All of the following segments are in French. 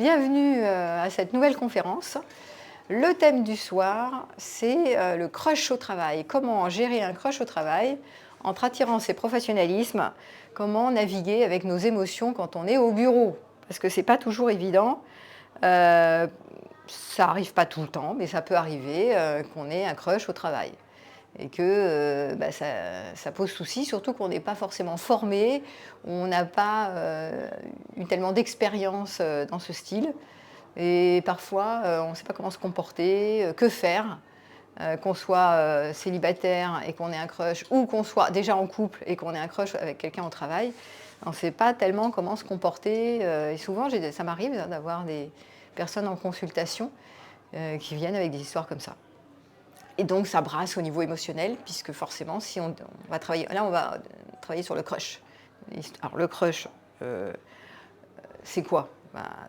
Bienvenue à cette nouvelle conférence. Le thème du soir, c'est le crush au travail. Comment gérer un crush au travail entre attirance et professionnalisme. Comment naviguer avec nos émotions quand on est au bureau. Parce que ce n'est pas toujours évident. Ça n'arrive pas tout le temps, mais ça peut arriver qu'on ait un crush au travail. Et que ça pose souci, surtout qu'on n'est pas forcément formé, on n'a pas eu tellement d'expérience dans ce style. Et parfois, on ne sait pas comment se comporter, que faire, qu'on soit célibataire et qu'on ait un crush, ou qu'on soit déjà en couple et qu'on ait un crush avec quelqu'un au travail. On ne sait pas tellement comment se comporter. Et souvent, ça m'arrive d'avoir des personnes en consultation qui viennent avec des histoires comme ça. Et donc, ça brasse au niveau émotionnel, puisque forcément, si on va travailler... Là, on va travailler sur le crush. Alors, le crush, c'est quoi?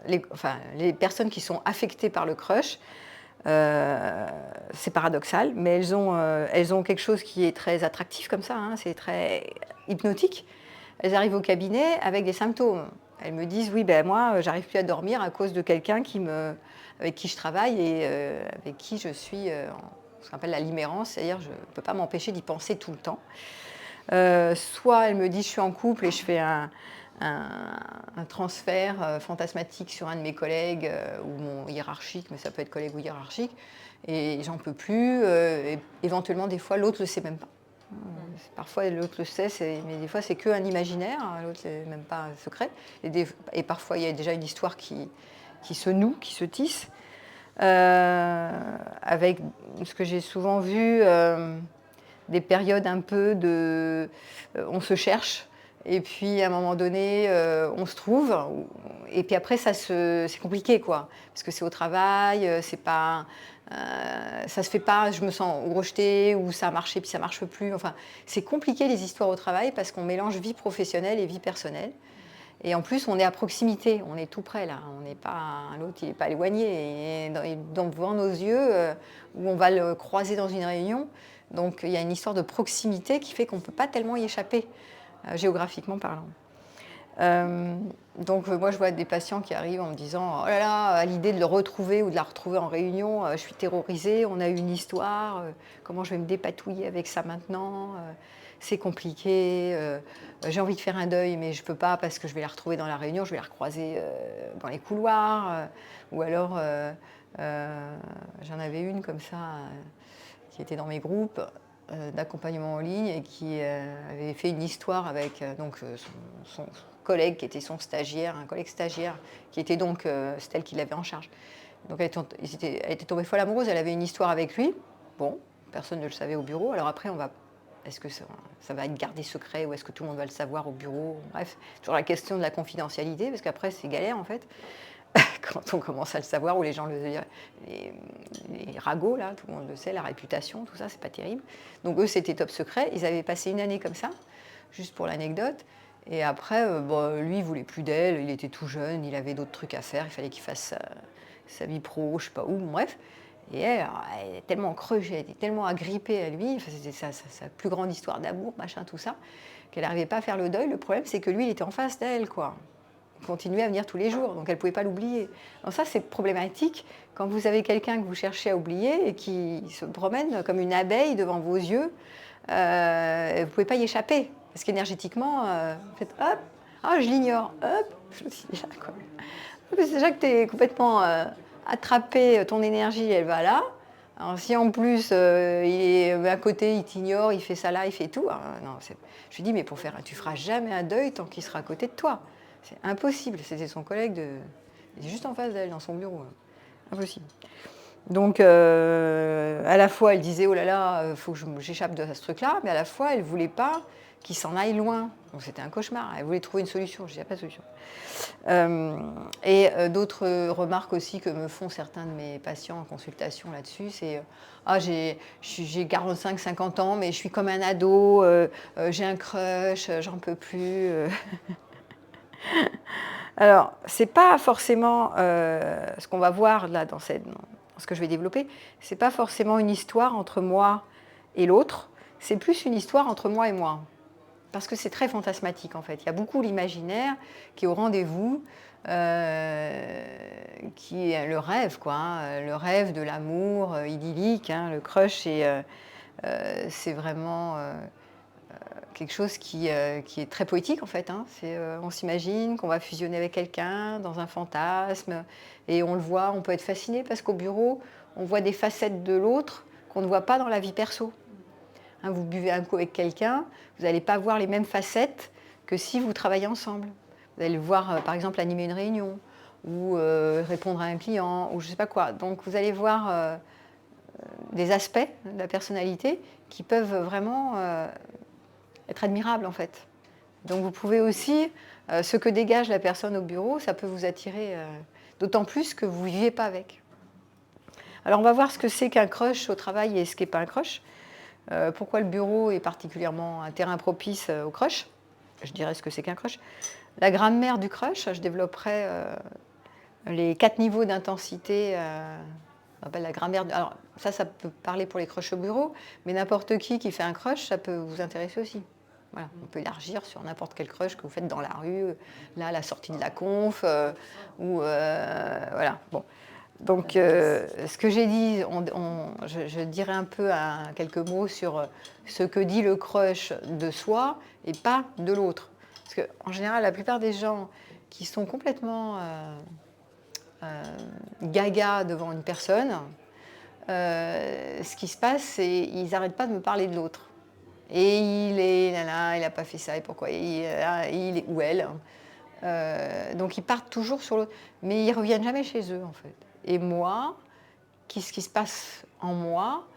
Les personnes qui sont affectées par le crush, c'est paradoxal, mais elles ont quelque chose qui est très attractif comme ça, hein, c'est très hypnotique. Elles arrivent au cabinet avec des symptômes. Elles me disent, oui, moi, j'arrive plus à dormir à cause de quelqu'un avec qui je travaille et avec qui je suis... ce qu'on appelle la limérance, c'est-à-dire je ne peux pas m'empêcher d'y penser tout le temps. Soit elle me dit je suis en couple et je fais un transfert fantasmatique sur un de mes collègues ou mon hiérarchique, mais ça peut être collègue ou hiérarchique, et j'en peux plus. Et éventuellement, des fois, l'autre ne le sait même pas. Parfois, l'autre le sait, mais des fois, c'est qu'un imaginaire, l'autre n'est même pas un secret. Et parfois, il y a déjà une histoire qui se noue, qui se tisse. Avec ce que j'ai souvent vu, des périodes un peu de... on se cherche, et puis à un moment donné, on se trouve, et puis après, c'est compliqué, quoi. Parce que c'est au travail, c'est pas... ça se fait pas, je me sens rejetée, ou ça a marché, puis ça marche plus. Enfin, c'est compliqué, les histoires au travail, parce qu'on mélange vie professionnelle et vie personnelle. Et en plus, on est à proximité, on est tout près là, on n'est pas, l'autre il n'est pas éloigné, et devant nos yeux, où on va le croiser dans une réunion. Donc il y a une histoire de proximité qui fait qu'on ne peut pas tellement y échapper, géographiquement parlant. Donc moi je vois des patients qui arrivent en me disant « Oh là là, à l'idée de le retrouver ou de la retrouver en réunion, je suis terrorisée, on a eu une histoire, comment je vais me dépatouiller avec ça maintenant c'est compliqué, j'ai envie de faire un deuil, mais je ne peux pas parce que je vais la retrouver dans la réunion, je vais la recroiser dans les couloirs. Ou alors, j'en avais une comme ça, qui était dans mes groupes d'accompagnement en ligne et qui avait fait une histoire avec son collègue qui était son stagiaire, un collègue stagiaire, qui était donc celle qui l'avait en charge. Donc elle était tombée folle amoureuse, elle avait une histoire avec lui. Bon, personne ne le savait au bureau. Alors après, est-ce que ça va être gardé secret ou est-ce que tout le monde va le savoir au bureau? Bref, toujours la question de la confidentialité, parce qu'après, c'est galère, en fait, quand on commence à le savoir, ou les gens les ragots, là, tout le monde le sait, la réputation, tout ça, c'est pas terrible. Donc eux, c'était top secret. Ils avaient passé une année comme ça, juste pour l'anecdote. Et après, lui, il voulait plus d'elle, il était tout jeune, il avait d'autres trucs à faire, il fallait qu'il fasse sa vie pro, je sais pas où, bref. Et elle est tellement creusée, elle était tellement agrippée à lui, c'était sa plus grande histoire d'amour, machin, tout ça, qu'elle n'arrivait pas à faire le deuil. Le problème, c'est que lui, il était en face d'elle, quoi. Il continuait à venir tous les jours, donc elle ne pouvait pas l'oublier. Donc ça, c'est problématique quand vous avez quelqu'un que vous cherchez à oublier et qui se promène comme une abeille devant vos yeux. Vous ne pouvez pas y échapper, parce qu'énergétiquement, vous faites hop, je l'ignore, hop, je me suis déjà, quoi. C'est déjà que tu es complètement... attraper ton énergie, elle va là. Alors, si en plus il est à côté, il t'ignore, il fait ça là, il fait tout. Alors, non, je lui dis, mais tu feras jamais un deuil tant qu'il sera à côté de toi. C'est impossible. C'était son collègue, il est juste en face d'elle, dans son bureau. Impossible. Donc, à la fois, elle disait, oh là là, il faut que j'échappe de ce truc-là, mais à la fois, elle ne voulait pas qu'il s'en aille loin. Donc, c'était un cauchemar. Elle voulait trouver une solution. Je dis, il n'y a pas de solution. D'autres remarques aussi que me font certains de mes patients en consultation là-dessus, c'est j'ai 45-50 ans, mais je suis comme un ado, j'ai un crush, j'en peux plus. Alors, c'est pas forcément ce qu'on va voir là dans ce que je vais développer, c'est pas forcément une histoire entre moi et l'autre, c'est plus une histoire entre moi et moi. Parce que c'est très fantasmatique en fait. Il y a beaucoup l'imaginaire qui est au rendez-vous. qui est le rêve, quoi, hein, le rêve de l'amour idyllique. Hein, le crush, c'est vraiment quelque chose qui est très poétique en fait. Hein. On s'imagine qu'on va fusionner avec quelqu'un dans un fantasme et on le voit, on peut être fasciné parce qu'au bureau, on voit des facettes de l'autre qu'on ne voit pas dans la vie perso. Hein, vous buvez un coup avec quelqu'un, vous n'allez pas voir les mêmes facettes que si vous travaillez ensemble. Vous allez le voir par exemple animer une réunion ou répondre à un client ou je ne sais pas quoi. Donc vous allez voir des aspects de la personnalité qui peuvent vraiment être admirable en fait. Donc vous pouvez aussi, ce que dégage la personne au bureau, ça peut vous attirer, d'autant plus que vous ne vivez pas avec. Alors on va voir ce que c'est qu'un crush au travail et ce qu'est pas un crush. Pourquoi le bureau est particulièrement un terrain propice au crush. Je dirais ce que c'est qu'un crush. La grammaire du crush, je développerai les 4 niveaux d'intensité. On appelle la grammaire. Alors ça peut parler pour les crushs au bureau, mais n'importe qui fait un crush, ça peut vous intéresser aussi. Voilà, on peut élargir sur n'importe quel crush que vous faites dans la rue, là à la sortie de la conf, ou voilà. Bon. Donc, ce que j'ai dit, je dirais un peu quelques mots sur ce que dit le crush de soi et pas de l'autre. Parce qu'en général, la plupart des gens qui sont complètement gaga devant une personne, ce qui se passe, c'est qu'ils n'arrêtent pas de me parler de l'autre. Et il est là, il n'a pas fait ça, et pourquoi il est ou elle. Donc ils partent toujours sur l'autre, mais ils ne reviennent jamais chez eux en fait. Et moi, qu'est-ce qui se passe en moi,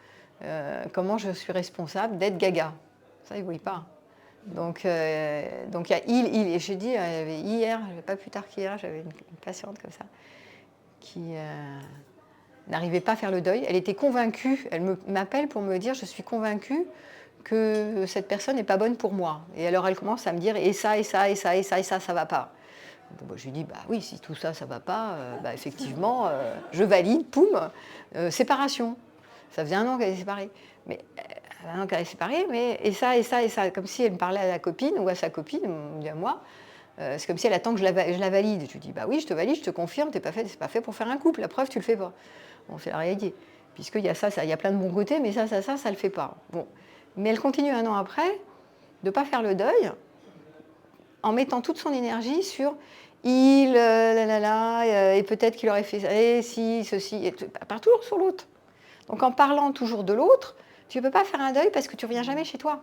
comment je suis responsable d'être gaga. Ça, ils ne voient pas. Donc il y a il. Et j'ai dit, hier, pas plus tard qu'hier, j'avais une patiente comme ça, qui n'arrivait pas à faire le deuil. Elle était convaincue, elle m'appelle pour me dire, je suis convaincue que cette personne n'est pas bonne pour moi. Et alors elle commence à me dire, et ça, ça va pas. Donc, je lui dis, bah oui, si tout ça, ça va pas, effectivement, je valide, poum, séparation. Ça faisait 1 an qu'elle est séparée. Mais, 1 an qu'elle est séparée, mais et ça, comme si elle me parlait à la copine ou à sa copine, on dit à moi. C'est comme si elle attend que je la valide. Je lui dis, bah oui, je te valide, je te confirme, c'est pas fait pour faire un couple. La preuve, tu le fais pas. Bon, c'est la réalité. Puisqu'il y a ça, il y a plein de bons côtés, mais ça le fait pas. Bon. Mais elle continue 1 an après de ne pas faire le deuil en mettant toute son énergie sur et peut-être qu'il aurait fait ça, et si, ceci, et part toujours sur l'autre. Donc en parlant toujours de l'autre, tu ne peux pas faire un deuil parce que tu ne reviens jamais chez toi.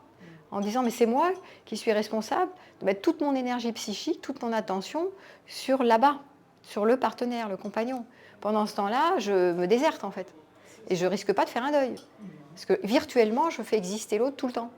En disant, mais c'est moi qui suis responsable de mettre toute mon énergie psychique, toute mon attention sur là-bas, sur le partenaire, le compagnon. Pendant ce temps-là, je me déserte en fait. Et je ne risque pas de faire un deuil. Parce que virtuellement, je fais exister l'autre tout le temps.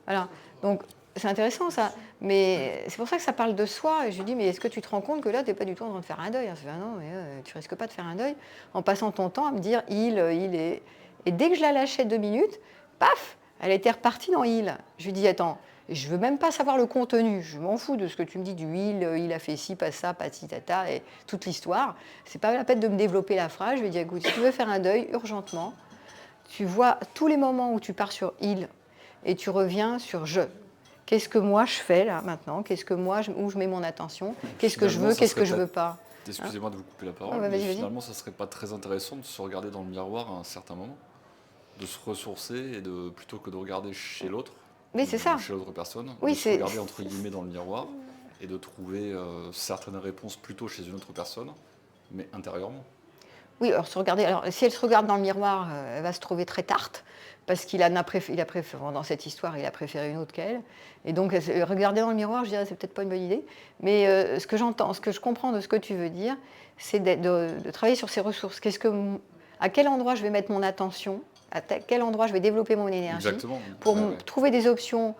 Voilà. Donc, c'est intéressant ça. Mais c'est pour ça que ça parle de soi. Et je lui dis, mais est-ce que tu te rends compte que là, tu n'es pas du tout en train de faire un deuil? Ça fait, ah non, mais tu risques pas de faire un deuil en passant ton temps à me dire il est. Et dès que je la lâchais 2 minutes, paf, elle était repartie dans il. Je lui dis, attends, je veux même pas savoir le contenu. Je m'en fous de ce que tu me dis du il a fait ci, pas ça, pas ci, tata, et toute l'histoire. C'est pas la peine de me développer la phrase. Je lui dis, écoute, si tu veux faire un deuil urgentement, tu vois tous les moments où tu pars sur il et tu reviens sur je. Qu'est-ce que moi je fais là maintenant? Où je mets mon attention? Qu'est-ce que je veux? Qu'est-ce que je veux pas? Excusez-moi de vous couper la parole, mais finalement, ça serait pas très intéressant de se regarder dans le miroir à un certain moment, de se ressourcer et plutôt que de regarder chez l'autre, oui, c'est ça. Chez l'autre personne, oui, de se regarder entre guillemets dans le miroir et de trouver certaines réponses plutôt chez une autre personne, mais intérieurement. Oui, alors si elle se regarde dans le miroir, elle va se trouver très tarte, parce qu'il a préféré, dans cette histoire, il a préféré une autre qu'elle. Et donc, regarder dans le miroir, je dirais, c'est peut-être pas une bonne idée. Mais ce que je comprends de ce que tu veux dire, c'est de travailler sur ses ressources. À quel endroit je vais mettre mon attention, à quel endroit je vais développer mon énergie, pour trouver des options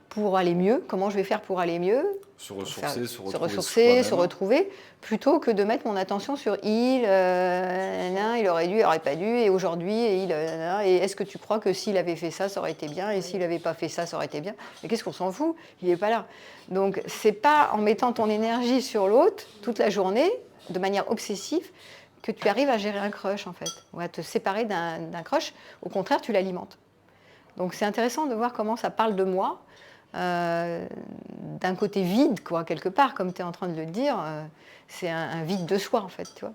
pour aller mieux, comment je vais faire pour aller mieux, se ressourcer, se retrouver, plutôt que de mettre mon attention sur il aurait dû, il n'aurait pas dû, et aujourd'hui, et est-ce que tu crois que s'il avait fait ça, ça aurait été bien, et s'il n'avait pas fait ça, ça aurait été bien? Mais qu'est-ce qu'on s'en fout? Il n'est pas là. Donc, c'est pas en mettant ton énergie sur l'autre toute la journée, de manière obsessive, que tu arrives à gérer un crush, en fait, ou à te séparer d'un crush. Au contraire, tu l'alimentes. Donc, c'est intéressant de voir comment ça parle de moi. d'un côté vide, quoi, quelque part, comme tu es en train de le dire. C'est un vide de soi, en fait, tu vois,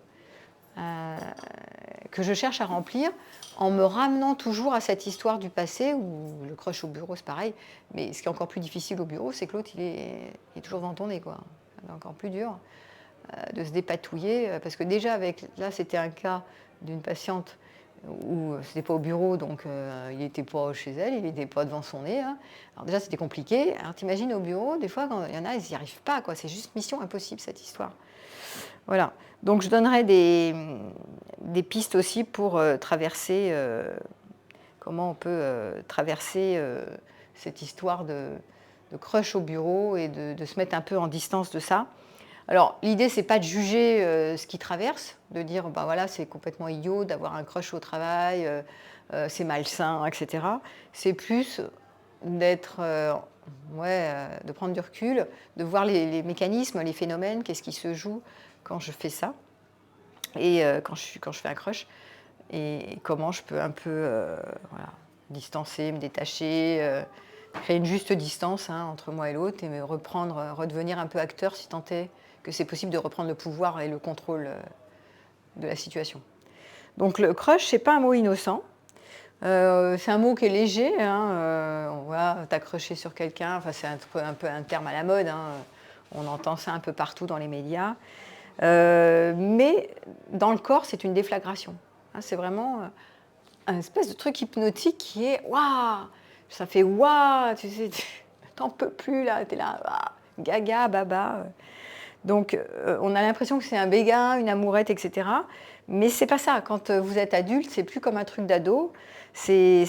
que je cherche à remplir en me ramenant toujours à cette histoire du passé, où le crush au bureau, c'est pareil. Mais ce qui est encore plus difficile au bureau, c'est que l'autre, il est toujours dans ton nez, quoi. C'est encore plus dur de se dépatouiller, parce que déjà, là, c'était un cas d'une patiente où c'était pas au bureau, donc il n'était pas chez elle, il n'était pas devant son nez. Hein. Alors déjà, c'était compliqué. Alors t'imagines au bureau, des fois, quand il y en a, ils n'y arrivent pas, quoi. C'est juste mission impossible, cette histoire. Voilà. Donc je donnerai des pistes aussi pour traverser, comment on peut traverser cette histoire de crush au bureau et de se mettre un peu en distance de ça. Alors, l'idée, c'est pas de juger ce qui traverse, de dire, ben voilà, c'est complètement idiot d'avoir un crush au travail, c'est malsain, etc. C'est plus d'être, de prendre du recul, de voir les mécanismes, les phénomènes, qu'est-ce qui se joue quand je fais ça, et quand je fais un crush, et comment je peux un peu distancer, me détacher, créer une juste distance entre moi et l'autre, et me redevenir un peu acteur, si tant est que c'est possible de reprendre le pouvoir et le contrôle de la situation. Donc le crush, c'est pas un mot innocent. C'est un mot qui est léger. On voit t'accrocher sur quelqu'un. Enfin, c'est un peu un terme à la mode. On entend ça un peu partout dans les médias. Mais dans le corps, c'est une déflagration. C'est vraiment un espèce de truc hypnotique qui est waouh. Ça fait waouh. Tu sais, t'en peux plus là. T'es là, gaga, baba. Donc, on a l'impression que c'est un béguin, une amourette, etc. Mais c'est pas ça. Quand vous êtes adulte, c'est plus comme un truc d'ado. C'est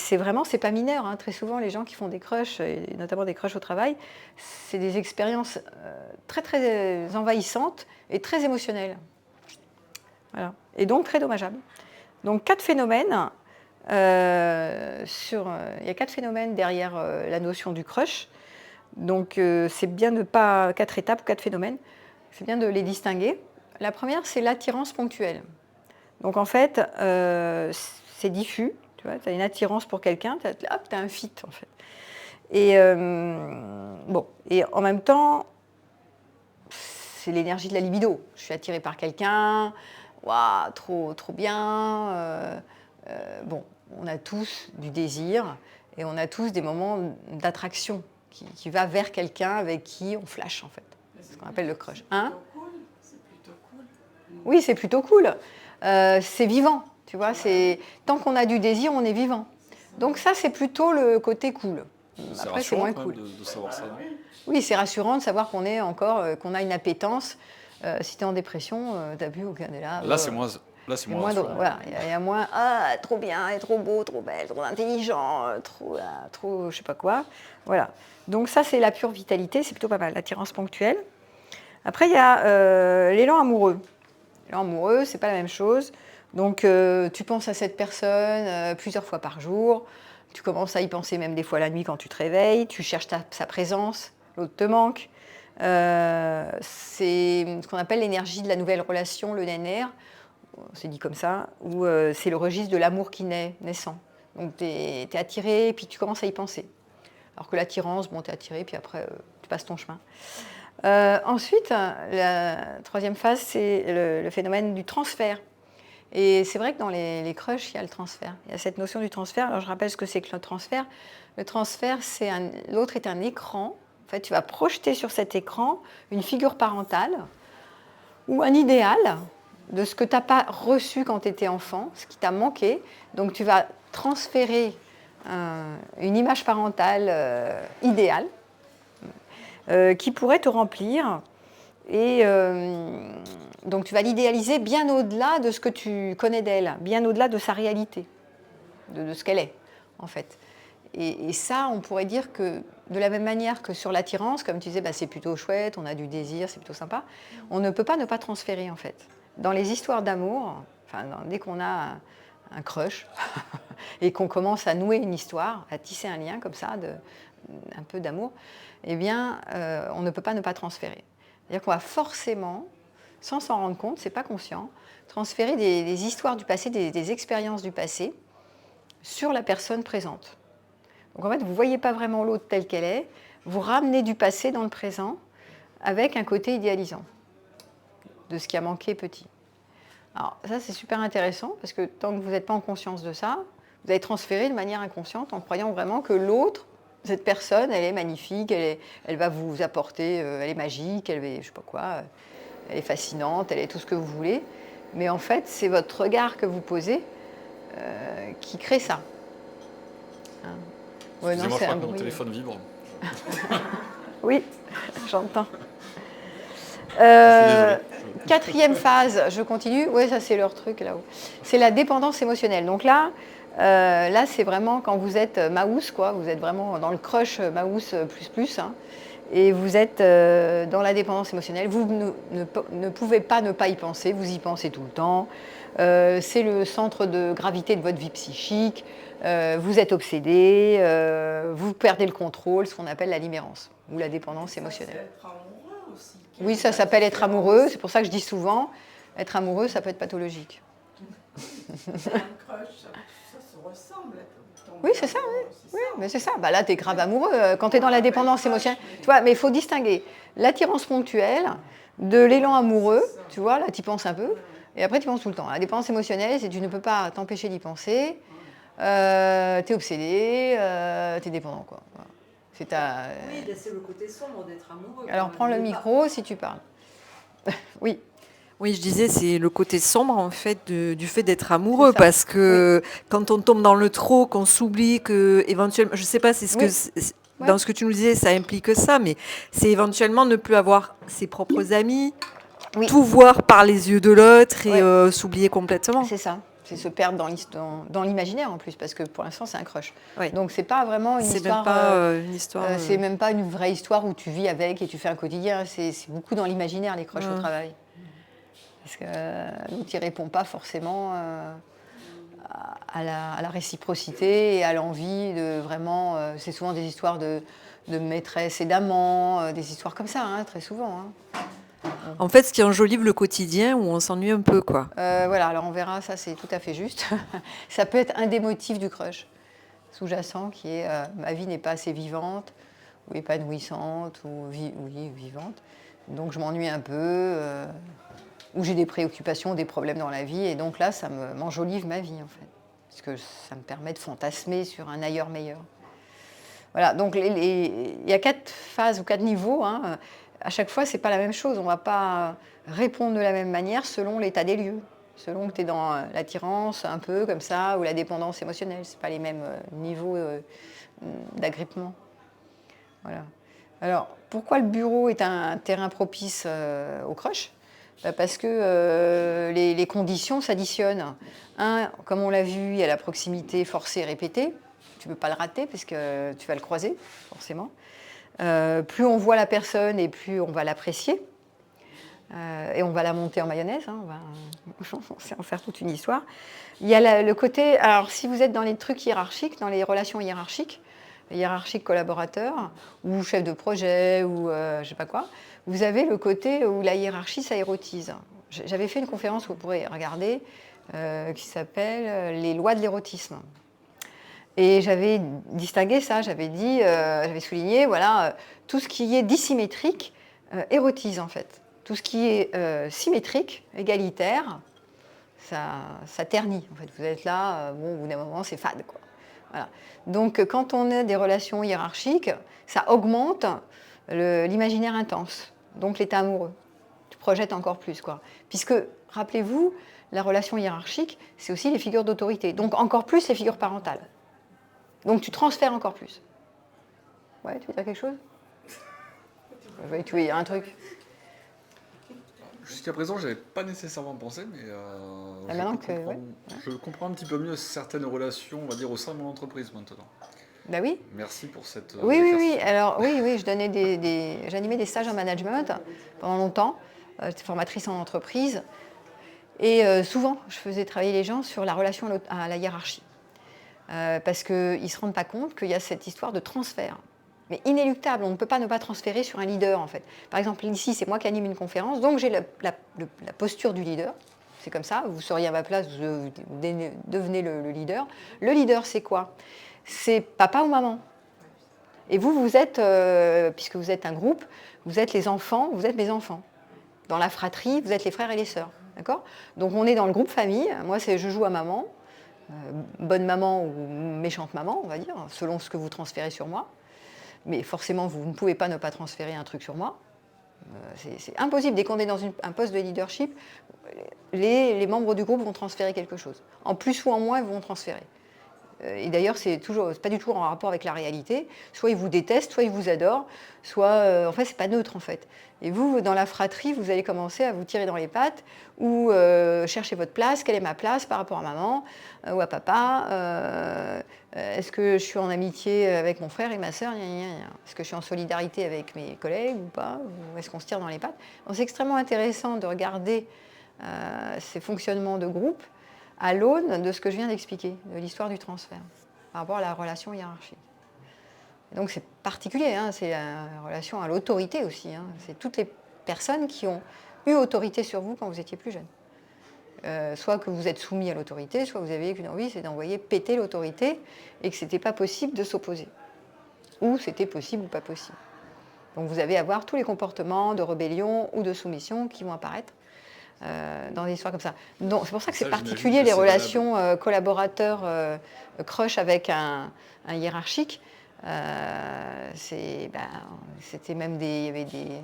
pas mineur. Très souvent, les gens qui font des crushs, et notamment des crushs au travail, c'est des expériences très, très envahissantes et très émotionnelles. Voilà. Et donc, très dommageables. Donc, 4 phénomènes. Il y a 4 phénomènes derrière la notion du crush. Donc, c'est bien de pas 4 étapes, 4 phénomènes. C'est bien de les distinguer. La première, c'est l'attirance ponctuelle. Donc en fait, c'est diffus. Tu vois, as une attirance pour quelqu'un, tu as un fit en fait. Et, et en même temps, c'est l'énergie de la libido. Je suis attirée par quelqu'un, waouh, trop bien. On a tous du désir et on a tous des moments d'attraction qui va vers quelqu'un avec qui on flash en fait. C'est ce qu'on appelle le crush. C'est plutôt cool. Oui, c'est plutôt cool. C'est vivant, tu vois. Tant qu'on a du désir, on est vivant. Donc ça, c'est plutôt le côté cool. Après, c'est moins cool de savoir ça. Oui, c'est rassurant de savoir qu'on a une appétence. Si tu es en dépression, tu n'as plus aucun des là. Là, c'est moins. Là, c'est moins rassurant. Voilà, il y a moins trop bien, et trop beau, trop belle, trop intelligent, trop je sais pas quoi. Voilà. Donc ça, c'est la pure vitalité, c'est plutôt pas mal, l'attirance ponctuelle. Après, il y a l'élan amoureux. L'élan amoureux, c'est pas la même chose. Donc, tu penses à cette personne plusieurs fois par jour. Tu commences à y penser même des fois la nuit quand tu te réveilles. Tu cherches sa présence. L'autre te manque. C'est ce qu'on appelle l'énergie de la nouvelle relation, le NR. C'est dit comme ça. Où c'est le registre de l'amour qui naissant. Donc, tu es attiré et puis tu commences à y penser. Alors que l'attirance, tu es attiré, puis après, tu passes ton chemin. Ensuite, la troisième phase, c'est le phénomène du transfert. Et c'est vrai que dans les crushs, il y a le transfert. Il y a cette notion du transfert. Alors, je rappelle ce que c'est que le transfert. Le transfert, l'autre est un écran. En fait, tu vas projeter sur cet écran une figure parentale ou un idéal de ce que tu n'as pas reçu quand tu étais enfant, ce qui t'a manqué. Donc, tu vas transférer une image parentale idéale qui pourrait te remplir. Et donc tu vas l'idéaliser bien au-delà de ce que tu connais d'elle, bien au-delà de sa réalité, de ce qu'elle est, en fait. Et ça, on pourrait dire que de la même manière que sur l'attirance, comme tu disais, c'est plutôt chouette, on a du désir, c'est plutôt sympa, on ne peut pas ne pas transférer, en fait. Dans les histoires d'amour, dès qu'on a un crush et qu'on commence à nouer une histoire, à tisser un lien comme ça, un peu d'amour, eh bien, on ne peut pas ne pas transférer. C'est-à-dire qu'on va forcément, sans s'en rendre compte, c'est pas conscient, transférer des histoires du passé, des expériences du passé sur la personne présente. Donc en fait, vous ne voyez pas vraiment l'autre telle qu'elle est, vous ramenez du passé dans le présent avec un côté idéalisant de ce qui a manqué petit. Alors ça, c'est super intéressant parce que tant que vous n'êtes pas en conscience de ça, vous allez transférer de manière inconsciente en croyant vraiment que l'autre, cette personne, elle est magnifique, elle va vous apporter, elle est magique, elle est, je sais pas quoi, elle est fascinante, elle est tout ce que vous voulez. Mais en fait, c'est votre regard que vous posez qui crée ça. Hein. Ouais, excusez-moi, je crois que mon téléphone vibre. Oui, j'entends. Quatrième phase, je continue. Oui, ça c'est leur truc là-haut. C'est la dépendance émotionnelle. Donc là c'est vraiment quand vous êtes Maus, quoi. Vous êtes vraiment dans le crush Maus plus, hein, et vous êtes dans la dépendance émotionnelle. Vous ne pouvez pas ne pas y penser. Vous y pensez tout le temps. C'est le centre de gravité de votre vie psychique. Vous êtes obsédé. Vous perdez le contrôle, ce qu'on appelle la limérance ou la dépendance émotionnelle. Aussi, oui, ça s'appelle être amoureux. C'est pour ça que je dis souvent, être amoureux, ça peut être pathologique. Un crush, ça se ressemble. Oui, c'est ça, oui, mais c'est ça. Bah là, tu es grave amoureux. Quand tu es dans la dépendance émotionnelle, tu vois, mais il faut distinguer l'attirance ponctuelle de l'élan amoureux. Tu vois, là, tu y penses un peu, et après, tu penses tout le temps. La dépendance émotionnelle, c'est que tu ne peux pas t'empêcher d'y penser. Tu es obsédé, tu es dépendant, quoi. Voilà. Oui, c'est le côté sombre d'être amoureux. Alors, prends le micro si tu parles. Oui. Oui, je disais, c'est le côté sombre, en fait, du fait d'être amoureux. Parce que quand on tombe dans le trop, qu'on s'oublie, que éventuellement, je ne sais pas, c'est ce que dans ce que tu nous disais, ça implique ça, mais c'est éventuellement ne plus avoir ses propres amis, tout voir par les yeux de l'autre et s'oublier complètement. C'est ça. C'est se perdre dans l'imaginaire en plus, parce que pour l'instant c'est un crush. Donc c'est pas vraiment une histoire. C'est même pas une histoire. C'est même pas une vraie histoire où tu vis avec et tu fais un quotidien. C'est beaucoup dans l'imaginaire les crushs au travail. Parce que l'autre, il ne répond pas forcément à la réciprocité et à l'envie de vraiment... c'est souvent des histoires de maîtresse et d'amant, des histoires comme ça, hein, très souvent. Hein. En fait, ce qui enjolive le quotidien où on s'ennuie un peu, quoi. Voilà, alors on verra, ça c'est tout à fait juste. Ça peut être un des motifs du crush sous-jacent qui est ma vie n'est pas assez vivante ou épanouissante ou vivante. Donc je m'ennuie un peu... où j'ai des préoccupations, des problèmes dans la vie, et donc là, ça m'enjolive ma vie, en fait, parce que ça me permet de fantasmer sur un ailleurs meilleur. Voilà, donc il y a 4 phases ou 4 niveaux, hein. À chaque fois, c'est pas la même chose, on ne va pas répondre de la même manière selon l'état des lieux, selon que tu es dans l'attirance, un peu comme ça, ou la dépendance émotionnelle, ce pas les mêmes niveaux d'agrippement. Voilà. Alors, pourquoi le bureau est un terrain propice au crush ? Parce que les conditions s'additionnent. Comme on l'a vu, il y a la proximité forcée répétée. Tu ne peux pas le rater parce que tu vas le croiser, forcément. Plus on voit la personne et plus on va l'apprécier. Et on va la monter en mayonnaise. Hein, on va en faire toute une histoire. Il y a le côté... Alors, si vous êtes dans les trucs hiérarchiques, dans les relations hiérarchiques collaborateur, ou chef de projet, ou je ne sais pas quoi, vous avez le côté où la hiérarchie, ça érotise. J'avais fait une conférence, vous pourrez regarder, qui s'appelle « Les lois de l'érotisme ». Et j'avais distingué ça, j'avais souligné, voilà, tout ce qui est dissymétrique érotise en fait. Tout ce qui est symétrique, égalitaire, ça ternit. En fait, vous êtes là, bon, au bout d'un moment, c'est fade, quoi. Voilà. Donc, quand on a des relations hiérarchiques, ça augmente l'imaginaire intense, donc l'état amoureux. Tu projettes encore plus, quoi. Puisque, rappelez-vous, la relation hiérarchique, c'est aussi les figures d'autorité, donc encore plus les figures parentales. Donc, tu transfères encore plus. Ouais, tu veux dire quelque chose ? Oui, tu veux dire un truc ? Jusqu'à présent, je n'avais pas nécessairement pensé, mais je comprends un petit peu mieux certaines relations, on va dire, au sein de mon entreprise maintenant. Bah oui. Merci pour cette... Oui. Alors, oui, j'animais des stages en management pendant longtemps. J'étais formatrice en entreprise. Et souvent, je faisais travailler les gens sur la relation à la hiérarchie. Parce qu'ils ne se rendent pas compte qu'il y a cette histoire de transfert. Mais inéluctable, on ne peut pas ne pas transférer sur un leader, en fait. Par exemple, ici, c'est moi qui anime une conférence, donc j'ai la posture du leader. C'est comme ça, vous seriez à ma place, vous devenez le leader. Le leader, c'est quoi ? C'est papa ou maman. Et vous êtes, puisque vous êtes un groupe, vous êtes les enfants, vous êtes mes enfants. Dans la fratrie, vous êtes les frères et les sœurs. D'accord ? Donc on est dans le groupe famille. Moi, je joue à maman, bonne maman ou méchante maman, on va dire, selon ce que vous transférez sur moi. Mais forcément, vous ne pouvez pas ne pas transférer un truc sur moi. C'est impossible. Dès qu'on est dans un poste de leadership, les membres du groupe vont transférer quelque chose. En plus ou en moins, ils vont transférer. Et d'ailleurs, c'est pas du tout en rapport avec la réalité. Soit ils vous détestent, soit ils vous adorent, soit... en fait, c'est pas neutre, en fait. Et vous, dans la fratrie, vous allez commencer à vous tirer dans les pattes ou chercher votre place. Quelle est ma place par rapport à maman ou à papa est-ce que je suis en amitié avec mon frère et ma sœur Est-ce que je suis en solidarité avec mes collègues ou pas Ou est-ce qu'on se tire dans les pattes? Donc, c'est extrêmement intéressant de regarder ces fonctionnements de groupe à l'aune de ce que je viens d'expliquer, de l'histoire du transfert, par rapport à la relation hiérarchique. Donc c'est particulier, hein, c'est la relation à l'autorité aussi. Hein. C'est toutes les personnes qui ont eu autorité sur vous quand vous étiez plus jeune. Soit que vous êtes soumis à l'autorité, soit vous avez qu'une envie, c'est d'envoyer péter l'autorité et que ce n'était pas possible de s'opposer. Ou c'était possible ou pas possible. Donc vous allez avoir tous les comportements de rébellion ou de soumission qui vont apparaître dans des histoires comme ça. Donc, c'est pour ça que c'est particulier, les relations collaborateurs-crush avec un hiérarchique. C'était même il y avait des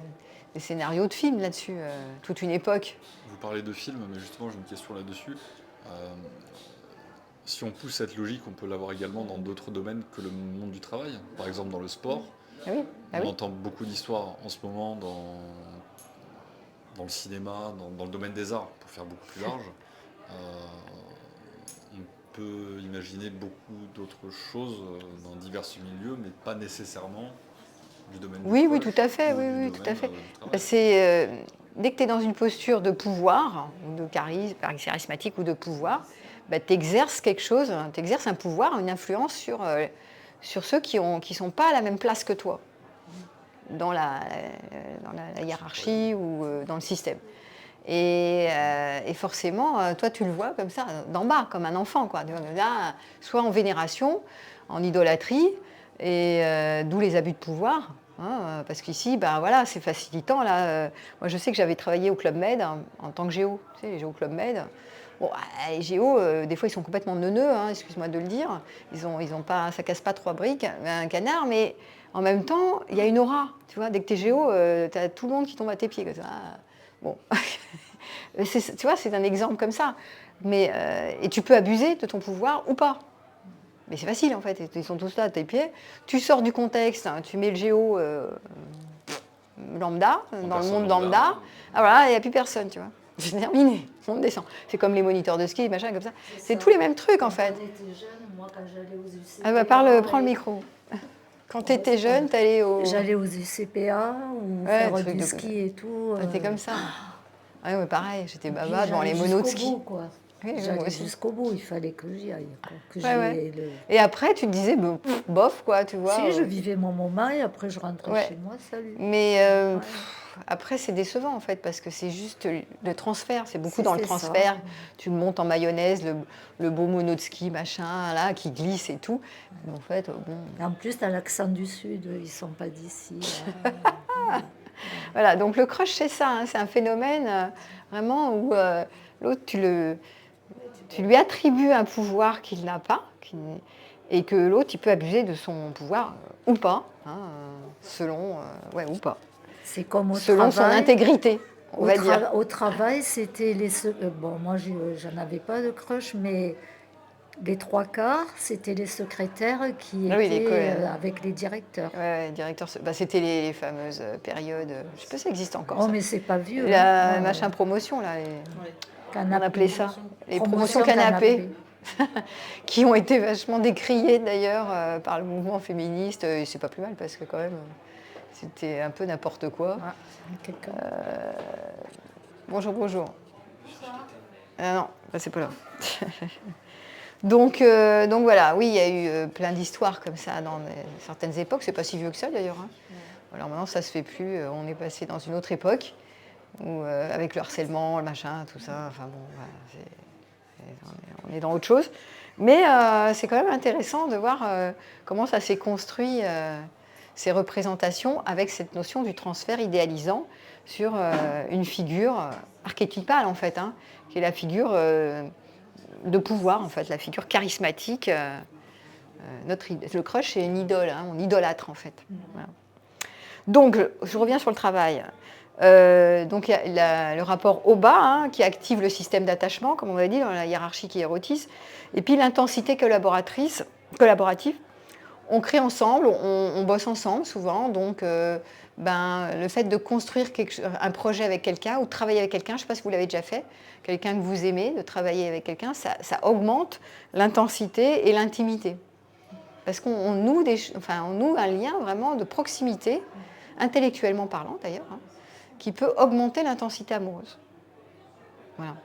scénarios de films là-dessus, toute une époque. Vous parlez de films, mais justement, j'ai une question là-dessus. Si on pousse cette logique, on peut l'avoir également dans d'autres domaines que le monde du travail. Par exemple, dans le sport. Ah oui, on entend beaucoup d'histoires en ce moment dans le cinéma, dans le domaine des arts, pour faire beaucoup plus large. On peut imaginer beaucoup d'autres choses dans divers milieux, mais pas nécessairement du domaine du Oui, tout à fait. Oui, tout à fait. Dès que tu es dans une posture de pouvoir, ou de charismatique ou de pouvoir, tu exerces quelque chose, tu exerces un pouvoir, une influence sur ceux qui ne sont pas à la même place que toi. Dans la hiérarchie ou dans le système. Et forcément, toi, tu le vois comme ça, d'en bas, comme un enfant, quoi. Là, soit en vénération, en idolâtrie, et d'où les abus de pouvoir. Hein, parce qu'ici, voilà, c'est facilitant. Là, moi, je sais que j'avais travaillé au Club Med en tant que géo. Tu sais, les géos Club Med. Bon, les géos, des fois, ils sont complètement neuneux, hein, excuse-moi de le dire. Ils ont pas, ça casse pas 3 briques, un canard, mais en même temps, il y a une aura. Tu vois, dès que tu es géo, tu as tout le monde qui tombe à tes pieds. Comme ça. Bon. Tu vois, c'est un exemple comme ça. Mais, et tu peux abuser de ton pouvoir ou pas. Mais c'est facile, en fait. Ils sont tous là à tes pieds. Tu sors du contexte, hein, tu mets le géo lambda, dans le monde lambda. Ah, voilà, il n'y a plus personne, tu vois. C'est terminé, on descend. C'est comme les moniteurs de ski, machin, comme ça. C'est tous les mêmes trucs, en fait. Quand j'étais jeune, moi, quand j'allais aux UCPA... prends le micro. Quand tu étais jeune, tu allais au... J'allais aux UCPA ou faire du ski et tout. T'es comme ça. Ouais, mais pareil, j'étais baba devant les monos de ski. Oui, j'allais jusqu'au bout, il fallait que j'y aille. Et après, tu te disais, bof, quoi, tu vois. Si, je vivais mon moment et après, je rentrais chez moi, salut. Mais après, c'est décevant, en fait, parce que c'est juste le transfert. C'est beaucoup dans le transfert. Ça. Tu montes en mayonnaise, le beau mono de ski, machin, là, qui glisse et tout. Mais en fait, bon... Et en plus, tu as l'accent du Sud, ils ne sont pas d'ici. Voilà, donc le crush, c'est ça. Hein, c'est un phénomène vraiment où l'autre, tu lui attribues un pouvoir qu'il n'a pas, et que l'autre, il peut abuser de son pouvoir ou pas, hein, selon, ou pas. C'est comme selon son intégrité, on va dire. Au travail, c'était les... Bon, moi, j'en avais pas de crush, mais les 3/4, c'était les secrétaires qui étaient avec les directeurs. Oui, directeurs. C'était les fameuses périodes... Je ne sais pas si ça existe encore. Oh, mais c'est pas vieux. La machin promotion, là. On appelait ça. Les promotions canapé. Qui ont été vachement décriées, d'ailleurs, par le mouvement féministe. Et c'est pas plus mal, parce que quand même... C'était un peu n'importe quoi. Bonjour. Non, c'est pas là. Donc voilà, oui, il y a eu plein d'histoires comme ça dans certaines époques. C'est pas si vieux que ça d'ailleurs. Hein. Alors maintenant, ça se fait plus. On est passé dans une autre époque où, avec le harcèlement, le machin, tout ça. Enfin bon, voilà, on est dans autre chose. Mais c'est quand même intéressant de voir comment ça s'est construit. ces représentations avec cette notion du transfert idéalisant sur une figure archétypale, en fait, hein, qui est la figure de pouvoir, en fait, la figure charismatique. Le crush, c'est une idole, hein, on idolâtre, en fait. Voilà. Donc, je reviens sur le travail. Donc, il y a le rapport au bas, hein, qui active le système d'attachement, comme on l'a dit, dans la hiérarchie qui érotise. Et puis, l'intensité collaborative. On crée ensemble, on bosse ensemble, souvent. Donc, le fait de construire un projet avec quelqu'un ou de travailler avec quelqu'un, je ne sais pas si vous l'avez déjà fait, quelqu'un que vous aimez, de travailler avec quelqu'un, ça augmente l'intensité et l'intimité. Parce qu'on noue, on noue un lien vraiment de proximité, intellectuellement parlant d'ailleurs, hein, qui peut augmenter l'intensité amoureuse. Voilà.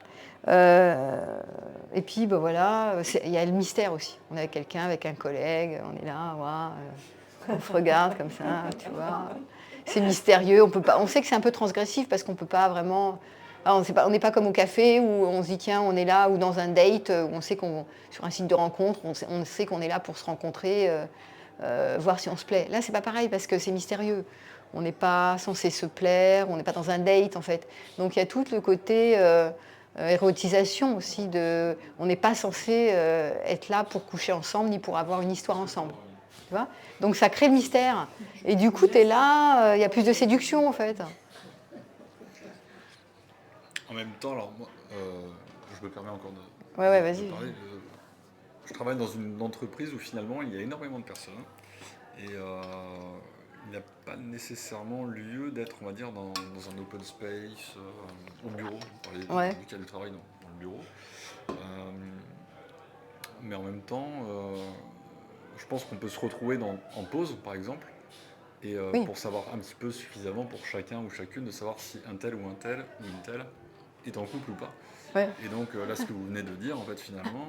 Et puis, voilà, il y a le mystère aussi. On est avec quelqu'un, avec un collègue, on est là, on se regarde comme ça, tu vois. C'est mystérieux, on sait que c'est un peu transgressif parce qu'on ne peut pas vraiment... on n'est pas comme au café où on se dit tiens, on est là, ou dans un date, où on sait sur un site de rencontre, on sait qu'on est là pour se rencontrer, voir si on se plaît. Là, c'est pas pareil parce que c'est mystérieux. On n'est pas censé se plaire, on n'est pas dans un date en fait. Donc il y a tout le côté érotisation aussi. On n'est pas censé être là pour coucher ensemble ni pour avoir une histoire ensemble. Tu vois ? Donc ça crée le mystère. Et du coup, tu es là, il y a plus de séduction en fait. En même temps, alors moi, je me permets encore de vas-y. parler. Je travaille dans une entreprise où finalement il y a énormément de personnes et il n'y a pas nécessairement lieu d'être, on va dire, dans un open space, au bureau. On parlait du cas du travail dans le bureau. Mais en même temps, je pense qu'on peut se retrouver en pause, par exemple, et pour savoir un petit peu suffisamment pour chacun ou chacune de savoir si un tel ou un tel ou une telle est en couple ou pas. Ouais. Et donc là, ce que vous venez de dire, en fait, finalement,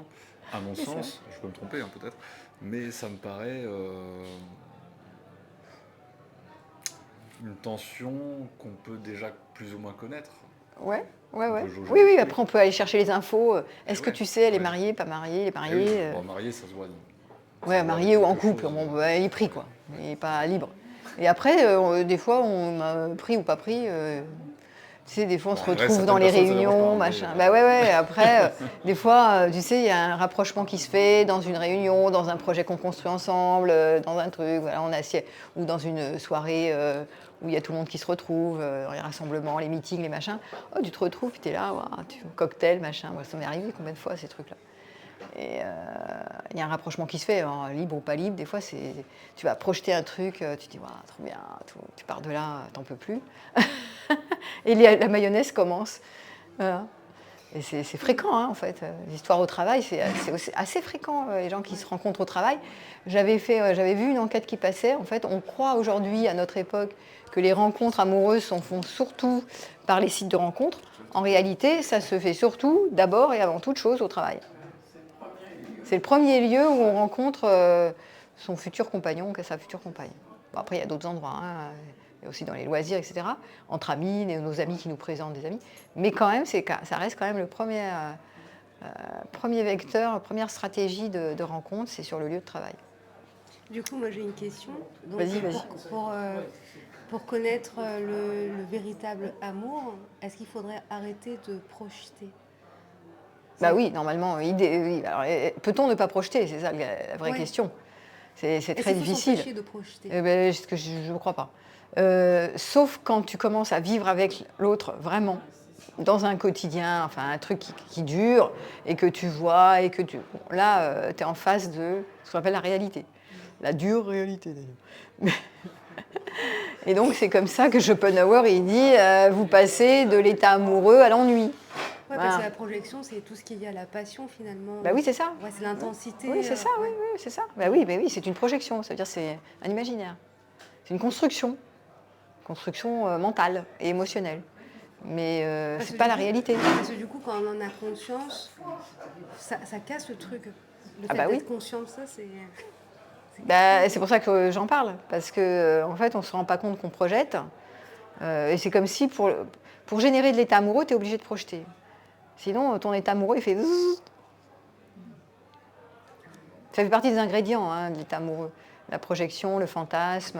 à mon sens, je peux me tromper hein, peut-être, mais ça me paraît une tension qu'on peut déjà plus ou moins connaître. Ouais. Oui, après on peut aller chercher les infos. Est-ce que tu sais, elle est mariée, pas mariée, elle est mariée mariée, ça se voit. Mariée ou en couple, elle est pris, quoi. Elle n'est pas libre. Et après, des fois, on a pris ou pas pris. Tu sais, des fois, on se retrouve dans les réunions, machin. Après, des fois, tu sais, il y a un rapprochement qui se fait dans une réunion, dans un projet qu'on construit ensemble, dans un truc, voilà, ou dans une soirée où il y a tout le monde qui se retrouve, les rassemblements, les meetings, les machins. Oh, tu te retrouves, puis tu es là, cocktail, machin. Moi, ça m'est arrivé combien de fois, ces trucs-là. Et il y a un rapprochement qui se fait, hein, libre ou pas libre. Des fois, tu vas projeter un truc, tu te dis, trop bien, tu pars de là, t'en peux plus. Et la mayonnaise commence. Voilà. Et c'est fréquent, hein, en fait. L'histoire au travail, c'est assez fréquent, les gens qui se rencontrent au travail. J'avais vu une enquête qui passait. En fait, on croit aujourd'hui, à notre époque, que les rencontres amoureuses se font surtout par les sites de rencontres. En réalité, ça se fait surtout, d'abord et avant toute chose, au travail. C'est le premier lieu où on rencontre son futur compagnon ou sa future compagne. Bon, après, il y a d'autres endroits, hein, et aussi dans les loisirs, etc., entre amis, nos amis qui nous présentent des amis. Mais quand même, ça reste quand même le premier vecteur, première stratégie de rencontre, c'est sur le lieu de travail. Du coup, moi j'ai une question. Donc, vas-y. Pour connaître le véritable amour, est-ce qu'il faudrait arrêter de projeter ? Bah oui, normalement. Oui. Alors, peut-on ne pas projeter ? C'est ça la vraie question. C'est très difficile. Est-ce qu'il faut s'empêcher de projeter ? Je ne crois pas. Sauf quand tu commences à vivre avec l'autre vraiment, dans un quotidien, enfin un truc qui dure, et que tu vois, et que là, tu es en face de ce qu'on appelle la réalité. La dure réalité, d'ailleurs. Et donc, c'est comme ça que Schopenhauer, il dit, vous passez de l'état amoureux à l'ennui. Oui, parce que la projection, c'est tout ce qu'il y a, la passion, finalement. Bah oui, c'est ça. Ouais, c'est l'intensité. Oui, c'est ça, oui, c'est ça. Bah oui, c'est une projection, ça veut dire c'est un imaginaire. C'est une construction mentale et émotionnelle. Mais c'est pas la réalité. Parce que du coup, quand on en a conscience, ça casse le truc. Le fait d'être conscient de ça, c'est... c'est pour ça que j'en parle. Parce qu'en fait, on ne se rend pas compte qu'on projette. Et c'est comme si, pour générer de l'état amoureux, tu es obligé de projeter. Sinon, ton état amoureux, il fait... Ça fait partie des ingrédients de l'état amoureux. la projection, le fantasme,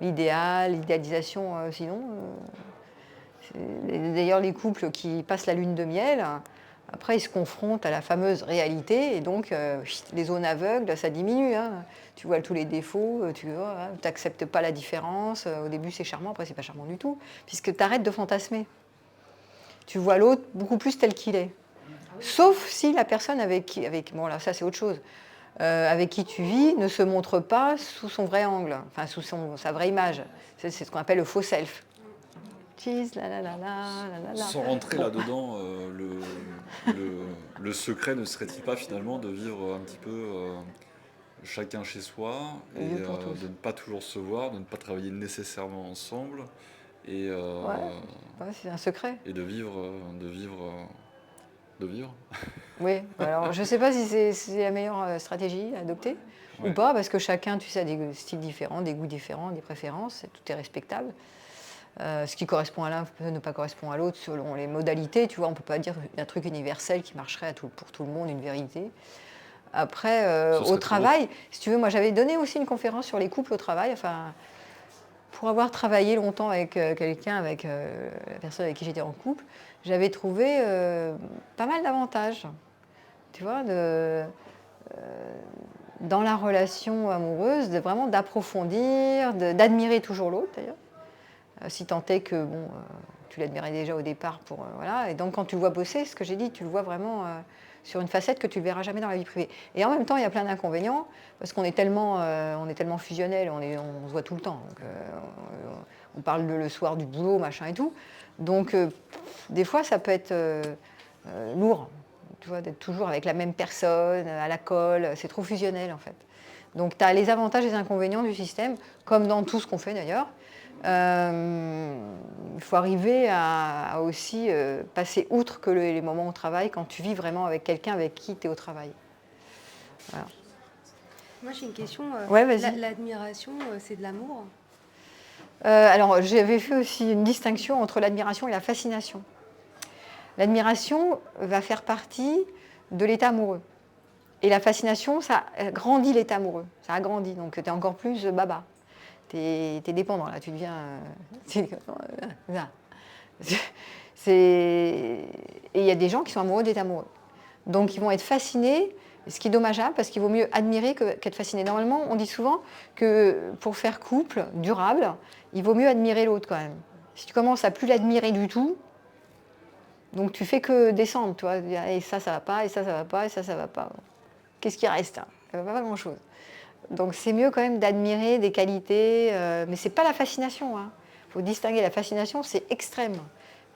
l'idéal, l'idéalisation. Sinon, d'ailleurs, les couples qui passent la lune de miel, après, ils se confrontent à la fameuse réalité, et donc les zones aveugles, ça diminue. Hein. Tu vois tous les défauts, tu n'acceptes pas la différence. Au début, c'est charmant, après, c'est pas charmant du tout, puisque tu arrêtes de fantasmer. Tu vois l'autre beaucoup plus tel qu'il est. Sauf si la personne bon là, ça c'est autre chose, avec qui tu vis ne se montre pas sous son vrai angle, enfin sous sa vraie image. C'est ce qu'on appelle le faux self. Sans rentrer là-dedans, le secret ne serait-il pas finalement de vivre un petit peu chacun chez soi et de ne pas toujours se voir, de ne pas travailler nécessairement ensemble et c'est un secret. Et de vivre. Oui, alors je ne sais pas si c'est la meilleure stratégie à adopter ou pas, parce que chacun, tu sais, a des styles différents, des goûts différents, des préférences, tout est respectable. Ce qui correspond à l'un peut ne pas correspondre à l'autre selon les modalités. Tu vois, on ne peut pas dire un truc universel qui marcherait pour tout le monde, une vérité. Après, au travail, si tu veux, moi j'avais donné aussi une conférence sur les couples au travail, enfin, pour avoir travaillé longtemps avec quelqu'un, avec la personne avec qui j'étais en couple, j'avais trouvé pas mal d'avantages, tu vois, dans la relation amoureuse, vraiment d'approfondir, d'admirer toujours l'autre d'ailleurs. Si tant est que tu l'admirais déjà au départ voilà. Et donc quand tu le vois bosser, ce que j'ai dit, tu le vois vraiment sur une facette que tu ne verras jamais dans la vie privée. Et en même temps, il y a plein d'inconvénients parce qu'on est tellement fusionnel, on se voit tout le temps. Donc, on parle le soir du boulot, machin et tout. Donc des fois, ça peut être lourd, tu vois, d'être toujours avec la même personne à la colle. C'est trop fusionnel en fait. Donc tu as les avantages et les inconvénients du système, comme dans tout ce qu'on fait d'ailleurs. Il faut arriver à aussi passer outre que les moments au travail quand tu vis vraiment avec quelqu'un avec qui tu es au travail. Voilà. Moi j'ai une question. L'admiration, c'est de l'amour? Alors j'avais fait aussi une distinction entre l'admiration et la fascination. L'admiration va faire partie de l'état amoureux. Et la fascination, ça grandit l'état amoureux. Ça agrandit, donc tu es encore plus baba. T'es dépendant, là, tu deviens... Et il y a des gens qui sont amoureux d'être amoureux. Donc ils vont être fascinés, ce qui est dommageable, parce qu'il vaut mieux admirer qu'être fasciné. Normalement, on dit souvent que pour faire couple durable, il vaut mieux admirer l'autre quand même. Si tu commences à plus l'admirer du tout, donc tu fais que descendre, tu vois, et ça va pas, et ça va pas, et ça va pas. Qu'est-ce qui reste? Il n'y a pas grand-chose. Donc c'est mieux quand même d'admirer des qualités, mais c'est pas la fascination. Il faut distinguer la fascination, c'est extrême.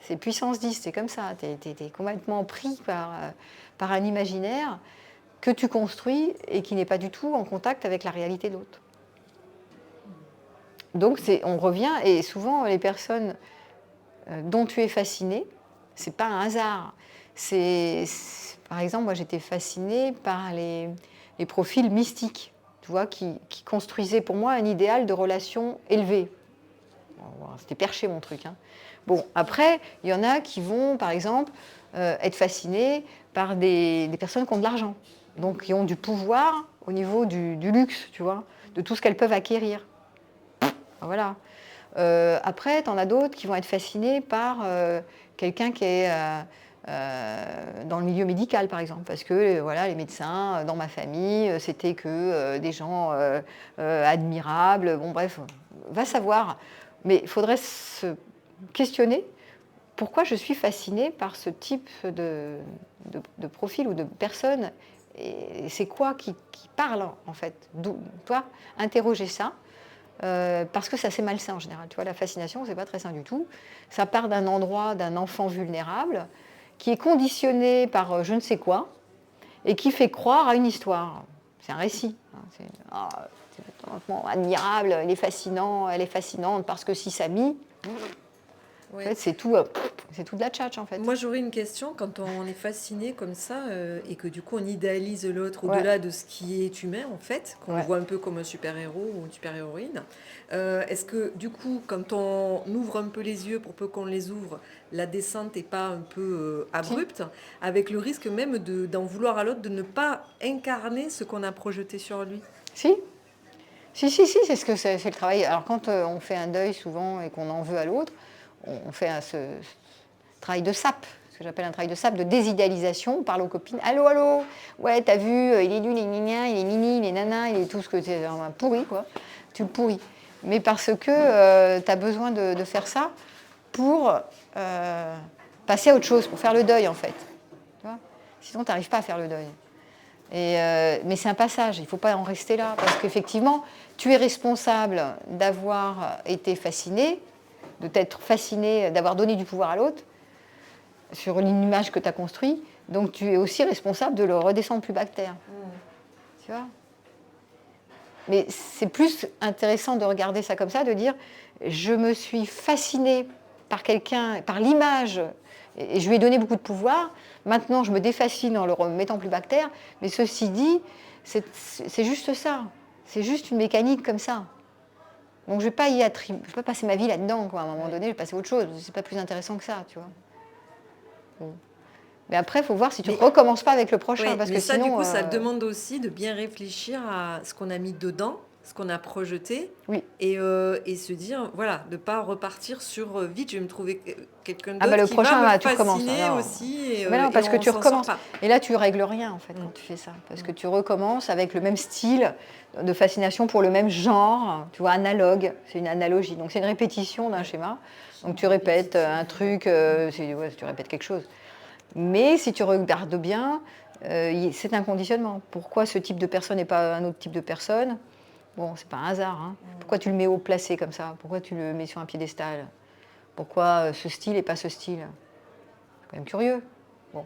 C'est puissance 10, c'est comme ça. Tu es complètement pris par un imaginaire que tu construis et qui n'est pas du tout en contact avec la réalité de l'autre. Donc on revient, et souvent les personnes dont tu es fasciné, c'est pas un hasard. Par exemple, moi j'étais fascinée par les profils mystiques. Tu vois, qui construisait pour moi un idéal de relation élevée. C'était perché mon truc. Hein. Bon, après, il y en a qui vont, par exemple, être fascinés par des personnes qui ont de l'argent, donc qui ont du pouvoir au niveau du luxe, tu vois, de tout ce qu'elles peuvent acquérir. Voilà. Après, tu en as d'autres qui vont être fascinés par quelqu'un qui est... dans le milieu médical, par exemple, parce que voilà, les médecins dans ma famille, c'était que des gens admirables. Bon, bref, va savoir. Mais il faudrait se questionner pourquoi je suis fascinée par ce type de profil ou de personne. Et c'est quoi qui parle, en fait? Toi, interroger ça. Parce que ça c'est malsain en général. Tu vois, la fascination, c'est pas très sain du tout. Ça part d'un endroit, d'un enfant vulnérable, qui est conditionné par je ne sais quoi, et qui fait croire à une histoire. C'est un récit. C'est admirable, elle est fascinante parce que si ça mis, en fait, c'est tout de la tchatch en fait. Moi j'aurais une question, quand on est fasciné comme ça et que du coup on idéalise l'autre au-delà de ce qui est humain en fait, qu'on voit un peu comme un super-héros ou une super-héroïne, est-ce que du coup quand on ouvre un peu les yeux, pour peu qu'on les ouvre, la descente n'est pas un peu abrupte, avec le risque même d'en vouloir à l'autre de ne pas incarner ce qu'on a projeté sur lui? Si. Si, c'est ce que c'est le travail. Alors quand on fait un deuil souvent et qu'on en veut à l'autre, on fait ce travail de sape, ce que j'appelle un travail de sape, de désidéalisation. On parle aux copines. Allô, allô, ouais, t'as vu, il est nul, il est gna, il est nini, il est nana, il est tout ce que tu es, pourri, quoi. Tu le pourris. Mais parce que tu as besoin de faire ça pour passer à autre chose, pour faire le deuil, en fait. Tu vois, sinon, tu n'arrives pas à faire le deuil. Mais c'est un passage, il ne faut pas en rester là, parce qu'effectivement, tu es responsable d'avoir été fasciné, de t'être fasciné, d'avoir donné du pouvoir à l'autre sur une image que tu as construite, donc tu es aussi responsable de le redescendre plus bas que terre. Tu vois ? Mais c'est plus intéressant de regarder ça comme ça, de dire, je me suis fascinée par quelqu'un, par l'image, et je lui ai donné beaucoup de pouvoir. Maintenant, je me défascine en le remettant plus bas que terre. Mais ceci dit, c'est juste ça. C'est juste une mécanique comme ça. Donc, je ne vais pas passer ma vie là-dedans, quoi. À un moment donné, je vais passer à autre chose. C'est pas plus intéressant que ça, tu vois. Bon. Mais après, il faut voir si tu ne recommences pas avec le prochain. Ouais, parce mais que ça, sinon, du coup, ça demande aussi de bien réfléchir à ce qu'on a mis dedans, ce qu'on a projeté, oui. et se dire, voilà, de ne pas repartir sur vite, je vais me trouver quelqu'un d'autre le qui prochain, va me tu recommences, fasciner aussi. Mais non, parce que tu recommences. Pas. Et là, tu règles rien, en fait, quand tu fais ça. Parce que tu recommences avec le même style de fascination pour le même genre, tu vois, analogue. C'est une analogie. Donc, c'est une répétition d'un schéma. Donc, tu répètes un truc, tu répètes quelque chose. Mais si tu regardes bien, c'est un conditionnement. Pourquoi ce type de personne et pas un autre type de personne ? Bon, c'est pas un hasard. Hein. Pourquoi tu le mets haut placé comme ça ? Pourquoi tu le mets sur un piédestal ? Pourquoi ce style et pas ce style ? C'est quand même curieux. Bon.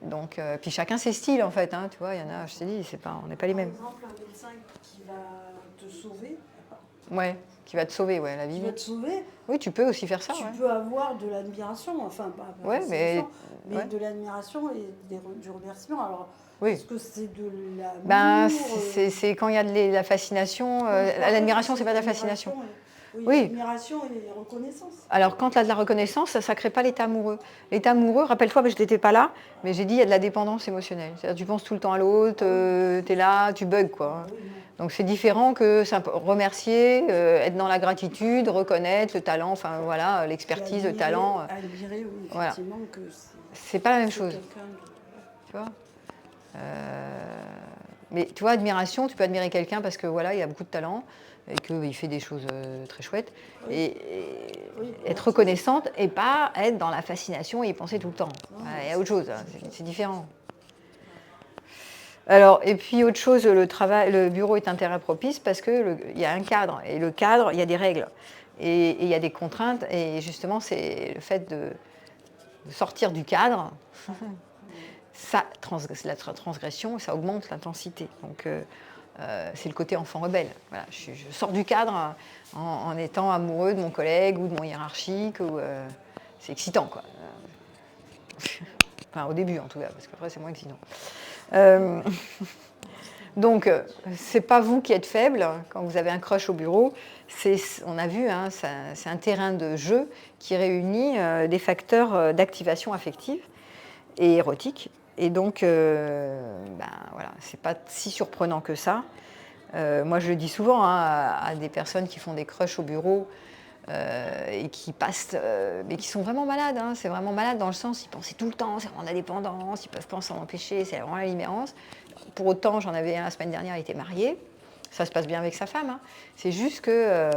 Donc, puis chacun ses styles en fait. Hein, tu vois, il y en a, je t'ai dit, on n'est pas les mêmes. Par exemple, un médecin qui va te sauver. Ouais, qui va te sauver, ouais, la vie. Qui va te sauver. Oui, tu peux aussi faire ça. Tu peux avoir de l'admiration, enfin pas ouais, mais de l'admiration et du remerciement. Alors, oui. Est-ce que c'est de l'amour c'est quand il y a de la fascination. L'admiration, c'est pas de la fascination. Oui. L'admiration et la reconnaissance. Alors, quand tu as de la reconnaissance, ça ne crée pas l'état amoureux. L'état amoureux, rappelle-toi, je n'étais pas là, mais j'ai dit, il y a de la dépendance émotionnelle. C'est-à-dire, tu penses tout le temps à l'autre, tu es là, tu bugs, quoi. Donc, c'est différent que remercier, être dans la gratitude, reconnaître le talent, enfin, voilà, l'expertise, le talent. Admirer, oui, voilà. effectivement, que c'est pas la même chose. Tu vois mais tu vois, admiration, tu peux admirer quelqu'un parce que voilà, il a beaucoup de talent et qu'il fait des choses très chouettes. Et être reconnaissante et pas être dans la fascination et y penser tout le temps. Il y a autre chose, hein, c'est différent. Alors, et puis autre chose, le bureau est un terrain propice parce qu'il y a un cadre. Et le cadre, il y a des règles. Et il y a des contraintes. Et justement, c'est le fait de sortir du cadre. La transgression, ça augmente l'intensité. Donc, c'est le côté enfant rebelle. Voilà, je sors du cadre en étant amoureux de mon collègue ou de mon hiérarchique. C'est excitant, quoi. Enfin, au début, en tout cas, parce qu'après, c'est moins excitant. Donc, c'est pas vous qui êtes faible quand vous avez un crush au bureau. On a vu, hein, c'est un terrain de jeu qui réunit des facteurs d'activation affective et érotique. Et donc, voilà, c'est pas si surprenant que ça. Moi, je le dis souvent hein, à des personnes qui font des crushs au bureau et qui passent, mais qui sont vraiment malades. Hein, c'est vraiment malade dans le sens, ils pensaient tout le temps, c'est vraiment la dépendance, ils peuvent pas s'en empêcher, c'est vraiment la libérance. Pour autant, j'en avais un la semaine dernière, il était marié, ça se passe bien avec sa femme. Hein. C'est juste que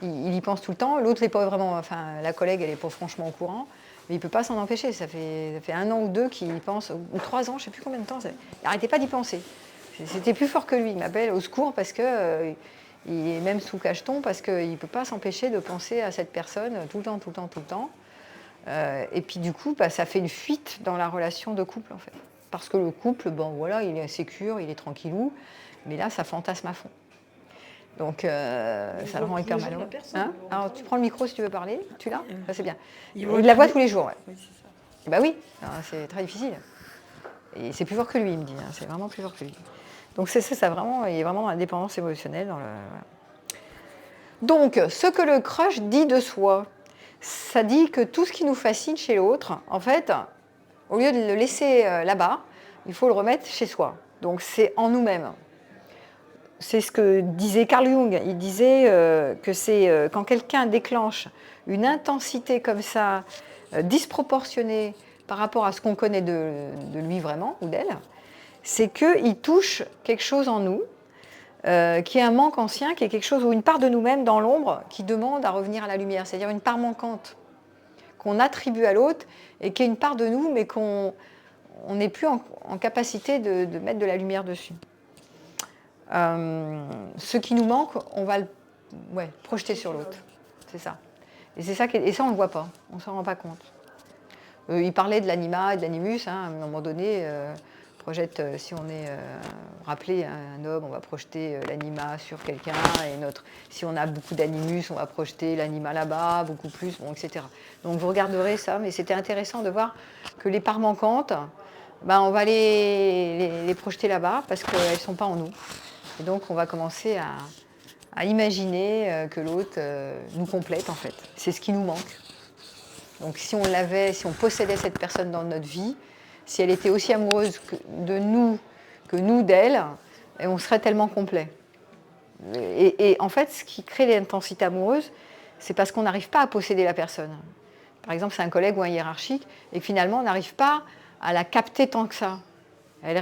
il y pense tout le temps. L'autre n'est pas vraiment, enfin, la collègue, elle n'est pas franchement au courant. Mais il ne peut pas s'en empêcher. Ça fait 1 an ou 2 qu'il y pense, ou 3 ans, je ne sais plus combien de temps. Il n'arrêtait pas d'y penser. C'était plus fort que lui. Il m'appelle au secours parce qu'il est même sous cacheton, parce qu'il ne peut pas s'empêcher de penser à cette personne tout le temps. Et puis du coup, ça fait une fuite dans la relation de couple, en fait. Parce que le couple, voilà, il est sécure, il est tranquillou. Mais là, ça fantasme à fond. Donc, ça le rend hyper malheureux. Hein, alors, tu prends le micro si tu veux parler. Tu l'as ? Ça, c'est bien. Il la voit tous les jours. Ouais. Oui, c'est ça. Bah oui, c'est très difficile. Et c'est plus fort que lui, il me dit. Hein, c'est vraiment plus fort que lui. Donc, c'est ça, vraiment, il est vraiment dans la dépendance émotionnelle. Voilà. Donc, ce que le crush dit de soi, ça dit que tout ce qui nous fascine chez l'autre, en fait, au lieu de le laisser là-bas, il faut le remettre chez soi. Donc, c'est en nous-mêmes. c'est ce que disait Carl Jung. Il disait que c'est quand quelqu'un déclenche une intensité comme ça, disproportionnée par rapport à ce qu'on connaît de lui vraiment ou d'elle, c'est qu'il touche quelque chose en nous, qui est un manque ancien, qui est quelque chose ou une part de nous-mêmes dans l'ombre qui demande à revenir à la lumière, c'est-à-dire une part manquante qu'on attribue à l'autre et qui est une part de nous, mais qu'on n'est plus en capacité de mettre de la lumière dessus. Ce qui nous manque, on va le projeter sur l'autre. C'est ça. Et ça, on ne le voit pas, on ne s'en rend pas compte. Il parlait de l'anima et de l'animus, à un moment donné, projette, si on est rappelé un homme, on va projeter l'anima sur quelqu'un, et si on a beaucoup d'animus, on va projeter l'anima là-bas, beaucoup plus, etc. Donc vous regarderez ça, mais c'était intéressant de voir que les parts manquantes, on va les projeter là-bas parce qu'elles ne sont pas en nous. Et donc on va commencer à imaginer que l'autre nous complète en fait. C'est ce qui nous manque. Donc si on l'avait, si on possédait cette personne dans notre vie, si elle était aussi amoureuse de nous que nous d'elle, on serait tellement complet. Et en fait, ce qui crée l'intensité amoureuse, c'est parce qu'on n'arrive pas à posséder la personne. Par exemple, c'est un collègue ou un hiérarchique, et finalement, on n'arrive pas à la capter tant que ça. Elle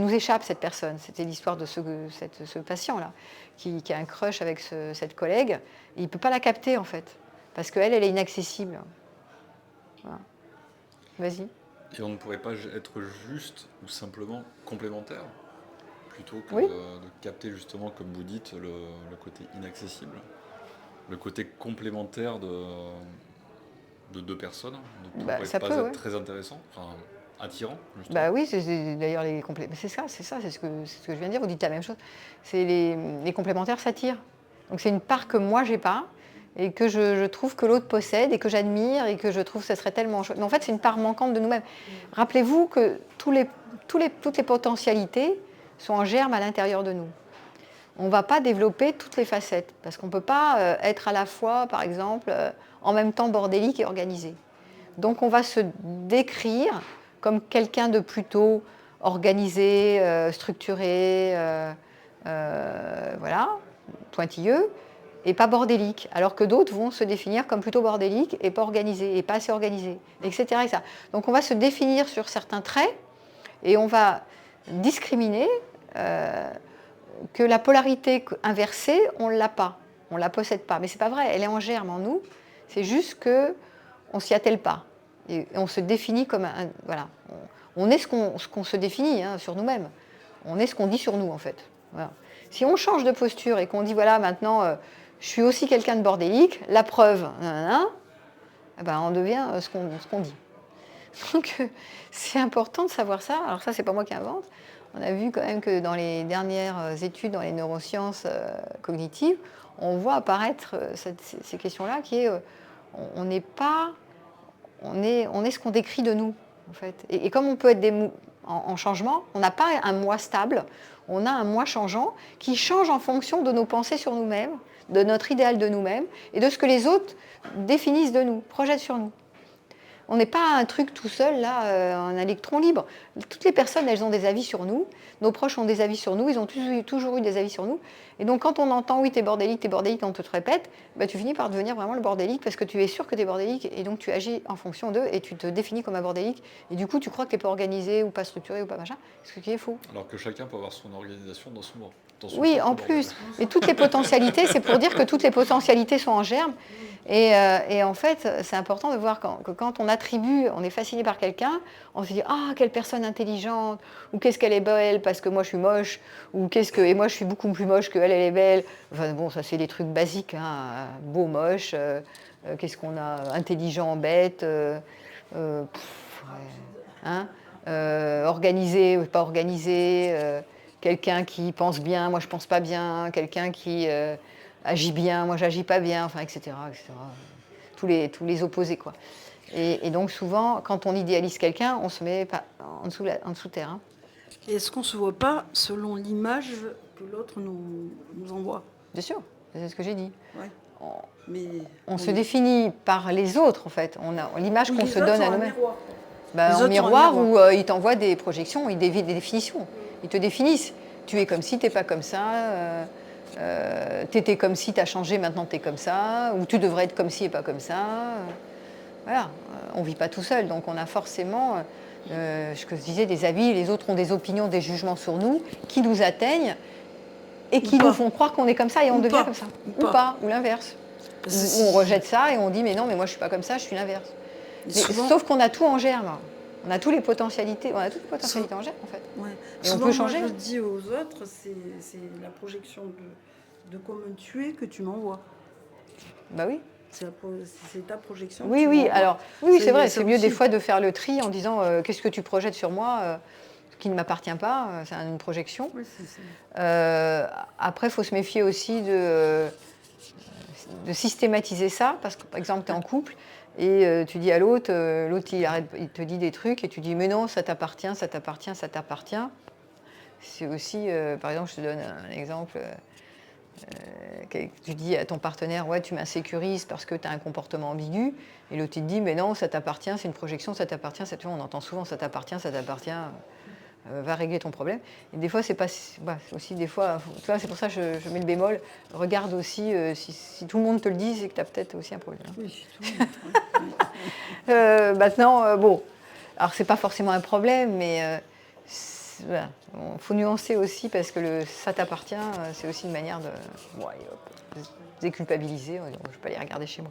nous échappe, cette personne. C'était l'histoire de ce patient-là, qui a un crush avec cette collègue, et il ne peut pas la capter, en fait, parce qu'elle est inaccessible. Voilà. Vas-y. Et on ne pourrait pas être juste ou simplement complémentaire, plutôt que oui. de capter justement, comme vous dites, le côté inaccessible, le côté complémentaire de deux personnes. Donc, ça pourrait ça pas peut, être très intéressant, attirant. Justement. Oui, c'est d'ailleurs les complémentaires. C'est ce que je viens de dire. Vous dites la même chose. C'est les complémentaires s'attirent. Donc c'est une part que moi j'ai pas. Et que je trouve que l'autre possède et que j'admire et que je trouve que ce serait tellement chouette. Mais en fait, c'est une part manquante de nous-mêmes. Rappelez-vous que toutes les potentialités sont en germe à l'intérieur de nous. On ne va pas développer toutes les facettes parce qu'on ne peut pas être à la fois, par exemple, en même temps bordélique et organisé. Donc on va se décrire comme quelqu'un de plutôt organisé, structuré, pointilleux, et pas bordélique, alors que d'autres vont se définir comme plutôt bordélique et pas organisé, et pas assez organisé, etc. Donc on va se définir sur certains traits et on va discriminer que la polarité inversée, on ne l'a pas, on ne la possède pas. Mais ce n'est pas vrai, elle est en germe en nous, c'est juste qu'on ne s'y attelle pas. Et on se définit comme on est ce qu'on se définit sur nous-mêmes. On est ce qu'on dit sur nous, en fait. Voilà. Si on change de posture et qu'on dit, maintenant... je suis aussi quelqu'un de bordélique, la preuve, on devient ce qu'on dit. Donc c'est important de savoir ça. Alors ça, c'est pas moi qui invente. On a vu quand même que dans les dernières études dans les neurosciences cognitives, on voit apparaître ces questions-là qui est on est ce qu'on décrit de nous, en fait. Et comme on peut être en changement, on n'a pas un moi stable, on a un moi changeant qui change en fonction de nos pensées sur nous-mêmes, de notre idéal de nous-mêmes et de ce que les autres définissent de nous, projettent sur nous. On n'est pas un truc tout seul, là, un électron libre. Toutes les personnes, elles ont des avis sur nous. Nos proches ont des avis sur nous. Ils ont toujours eu des avis sur nous. Et donc, quand on entend « oui, t'es bordélique », on te répète, tu finis par devenir vraiment le bordélique parce que tu es sûr que t'es bordélique et donc tu agis en fonction d'eux et tu te définis comme un bordélique. Et du coup, tu crois que t'es pas organisé ou pas structuré ou pas machin, ce qui est faux. Alors que chacun peut avoir son organisation dans son monde. Oui, en plus. Mais toutes les potentialités, c'est pour dire que toutes les potentialités sont en germe. Et en fait, c'est important de voir que quand on attribue, on est fasciné par quelqu'un, on se dit « Ah, quelle personne intelligente !» ou « Qu'est-ce qu'elle est belle parce que moi je suis moche !» ou « Et moi je suis beaucoup plus moche qu'elle, elle est belle !» Enfin bon, ça c'est des trucs basiques, beau, moche, qu'est-ce qu'on a, intelligent, bête, organisé, pas organisé, quelqu'un qui pense bien, moi je pense pas bien, quelqu'un qui agit bien, moi j'agis pas bien, etc. Tous les opposés, quoi. Et donc souvent, quand on idéalise quelqu'un, on se met en dessous terre. Et est-ce qu'on ne se voit pas selon l'image que l'autre nous envoie ? Bien sûr, c'est ce que j'ai dit. Ouais. On se définit par les autres, en fait. On a l'image qu'on se donne à nous-mêmes. En miroir où ils t'envoient des projections, des définitions. Ils te définissent. Tu es comme si, t'es pas comme ça. T'étais comme si, t'as changé, maintenant t'es comme ça. Ou tu devrais être comme si et pas comme ça. Voilà, on vit pas tout seul, donc on a forcément, ce que je disais, des avis. Les autres ont des opinions, des jugements sur nous qui nous atteignent et qui nous font croire qu'on est comme ça et on devient comme ça. Ou pas, ou l'inverse. Ou on rejette ça et on dit mais non, mais moi je suis pas comme ça, je suis l'inverse. Sauf qu'on a tout en germe. On a toutes les potentialités, en germe en fait. Ouais. Et on peut changer. Moi, je dis aux autres, c'est la projection de comment tu es que tu m'envoies. Bah oui. C'est ta projection. Oui, oui. Alors, oui, c'est vrai. C'est mieux des fois de faire le tri en disant qu'est-ce que tu projettes sur moi qui ne m'appartient pas. C'est une projection. Oui, c'est ça. Après, il faut se méfier aussi de systématiser ça, parce que par exemple, tu es en couple et tu dis à l'autre, l'autre il te dit des trucs et tu dis mais non, ça t'appartient, ça t'appartient, ça t'appartient. C'est aussi, par exemple, je te donne un exemple. Tu dis à ton partenaire, ouais, tu m'insécurises parce que tu as un comportement ambigu, et l'autre il te dit, mais non, ça t'appartient, c'est une projection, ça t'appartient, on entend souvent, ça t'appartient, va régler ton problème. Et des fois, c'est pas, aussi des fois, tu vois, c'est pour ça que je mets le bémol. Regarde aussi, si tout le monde te le dit, c'est que tu as peut-être aussi un problème. Oui, tout le monde. Maintenant, bon, alors c'est pas forcément un problème, mais voilà. Faut nuancer aussi parce que ça t'appartient, c'est aussi une manière de déculpabiliser. Je ne vais pas les regarder chez moi.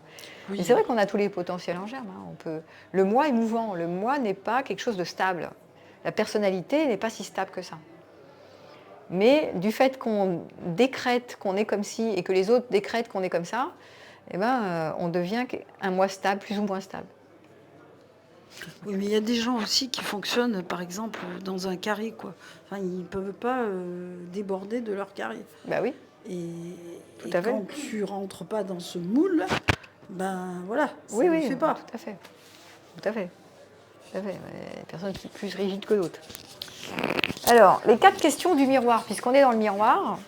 Oui. Mais c'est vrai qu'on a tous les potentiels en germe. Le moi est mouvant. Le moi n'est pas quelque chose de stable. La personnalité n'est pas si stable que ça. Mais du fait qu'on décrète qu'on est comme ci et que les autres décrètent qu'on est comme ça, eh ben, on devient un moi stable, plus ou moins stable. Oui, mais il y a des gens aussi qui fonctionnent, par exemple, dans un carré, quoi. Enfin, ils ne peuvent pas déborder de leur carré. Bah oui. Et quand tu rentres pas dans ce moule, ben voilà, ça ne fait pas. Tout à fait. Tout à fait. Tout à fait. Il y a personne qui est plus rigide que l'autre. Alors, les 4 questions du miroir, puisqu'on est dans le miroir.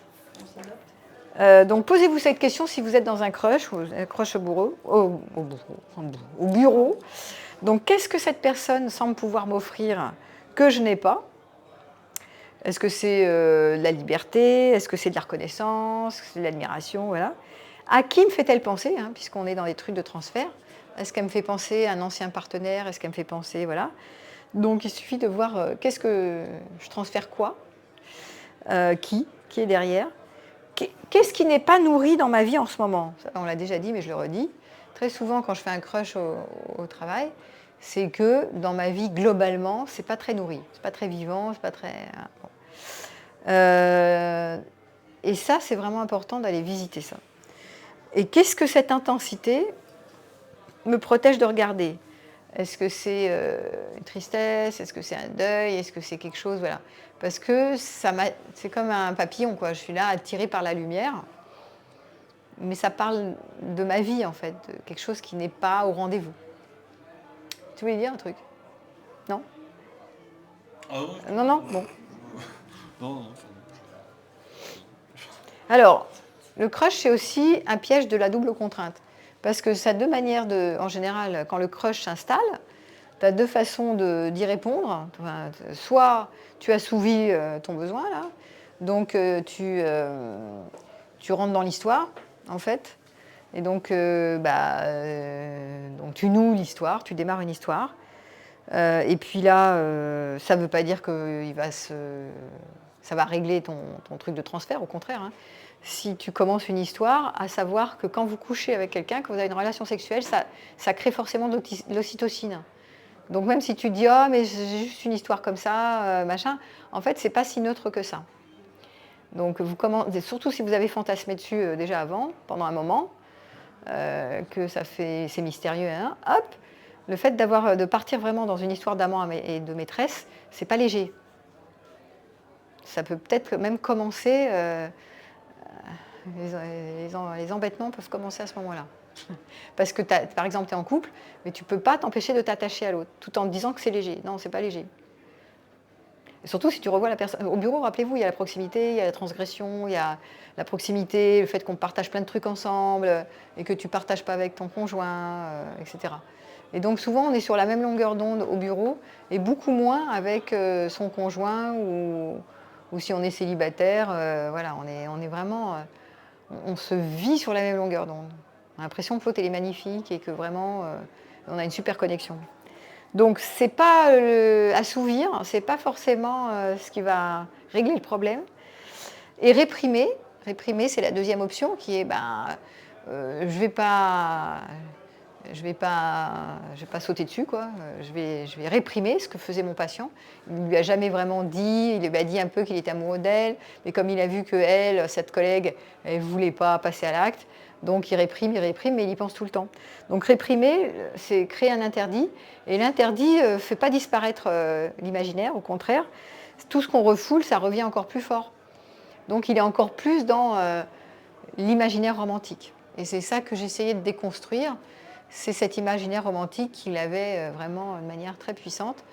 Donc, posez-vous cette question si vous êtes dans un crush, ou un crush au bureau. Donc, qu'est-ce que cette personne semble pouvoir m'offrir que je n'ai pas? Est-ce que c'est de la liberté? Est-ce que c'est de la reconnaissance? Est-ce que c'est de l'admiration? Voilà. À qui me fait-elle penser, puisqu'on est dans des trucs de transfert? Est-ce qu'elle me fait penser à un ancien partenaire? Est-ce qu'elle me fait penser... Voilà. Donc, il suffit de voir qu'est-ce que je transfère quoi? Qui est derrière? Qu'est-ce qui n'est pas nourri dans ma vie en ce moment? Ça, on l'a déjà dit, mais je le redis. Très souvent, quand je fais un crush au travail, c'est que dans ma vie, globalement, c'est pas très nourri. C'est pas très vivant, c'est pas très... Et ça, c'est vraiment important d'aller visiter ça. Et qu'est-ce que cette intensité me protège de regarder? Est-ce que c'est une tristesse? Est-ce que c'est un deuil? Est-ce que c'est quelque chose? Voilà. Parce que c'est comme un papillon, quoi. Je suis là attirée par la lumière. Mais ça parle de ma vie, en fait. De quelque chose qui n'est pas au rendez-vous. Tu voulais dire un truc? Non? Non, bon. Non. Alors, le crush, c'est aussi un piège de la double contrainte. Parce que ça a deux manières en général, quand le crush s'installe, tu as deux façons d'y répondre. Enfin, soit tu assouvis ton besoin, là, donc tu rentres dans l'histoire, en fait, et donc, donc tu noues l'histoire, tu démarres une histoire, et puis là, ça ne veut pas dire que ça va régler ton truc de transfert, au contraire. Si tu commences une histoire, à savoir que quand vous couchez avec quelqu'un, que vous avez une relation sexuelle, ça crée forcément de l'ocytocine. Donc même si tu dis « Oh, mais j'ai juste une histoire comme ça, machin », en fait, c'est pas si neutre que ça. Donc vous commencez, surtout si vous avez fantasmé dessus déjà avant, pendant un moment, que c'est mystérieux, hop, le fait de partir vraiment dans une histoire d'amant et de maîtresse, c'est pas léger. Ça peut peut-être même commencer... Les embêtements peuvent commencer à ce moment-là. Parce que, par exemple, tu es en couple, mais tu ne peux pas t'empêcher de t'attacher à l'autre, tout en te disant que c'est léger. Non, c'est pas léger. Et surtout, si tu revois la personne... Au bureau, rappelez-vous, il y a la proximité, il y a la transgression, il y a la proximité, le fait qu'on partage plein de trucs ensemble, et que tu ne partages pas avec ton conjoint, etc. Et donc, souvent, on est sur la même longueur d'onde au bureau, et beaucoup moins avec son conjoint ou ou si on est célibataire, voilà, on est vraiment, on se vit sur la même longueur d'onde. On a l'impression que l'autre elle est magnifique et que vraiment on a une super connexion. Donc c'est pas assouvir, c'est pas forcément ce qui va régler le problème. Et réprimer, c'est la deuxième option qui est je vais pas sauter dessus, quoi. Je vais réprimer ce que faisait mon patient. Il ne lui a jamais vraiment dit, il lui a dit un peu qu'il était amoureux d'elle, mais comme il a vu que elle, cette collègue, elle ne voulait pas passer à l'acte, donc il réprime, mais il y pense tout le temps. Donc réprimer, c'est créer un interdit, et l'interdit ne fait pas disparaître l'imaginaire, au contraire, tout ce qu'on refoule, ça revient encore plus fort. Donc il est encore plus dans l'imaginaire romantique. Et c'est ça que j'essayais de déconstruire, c'est cet imaginaire romantique qu'il avait vraiment de manière très puissante,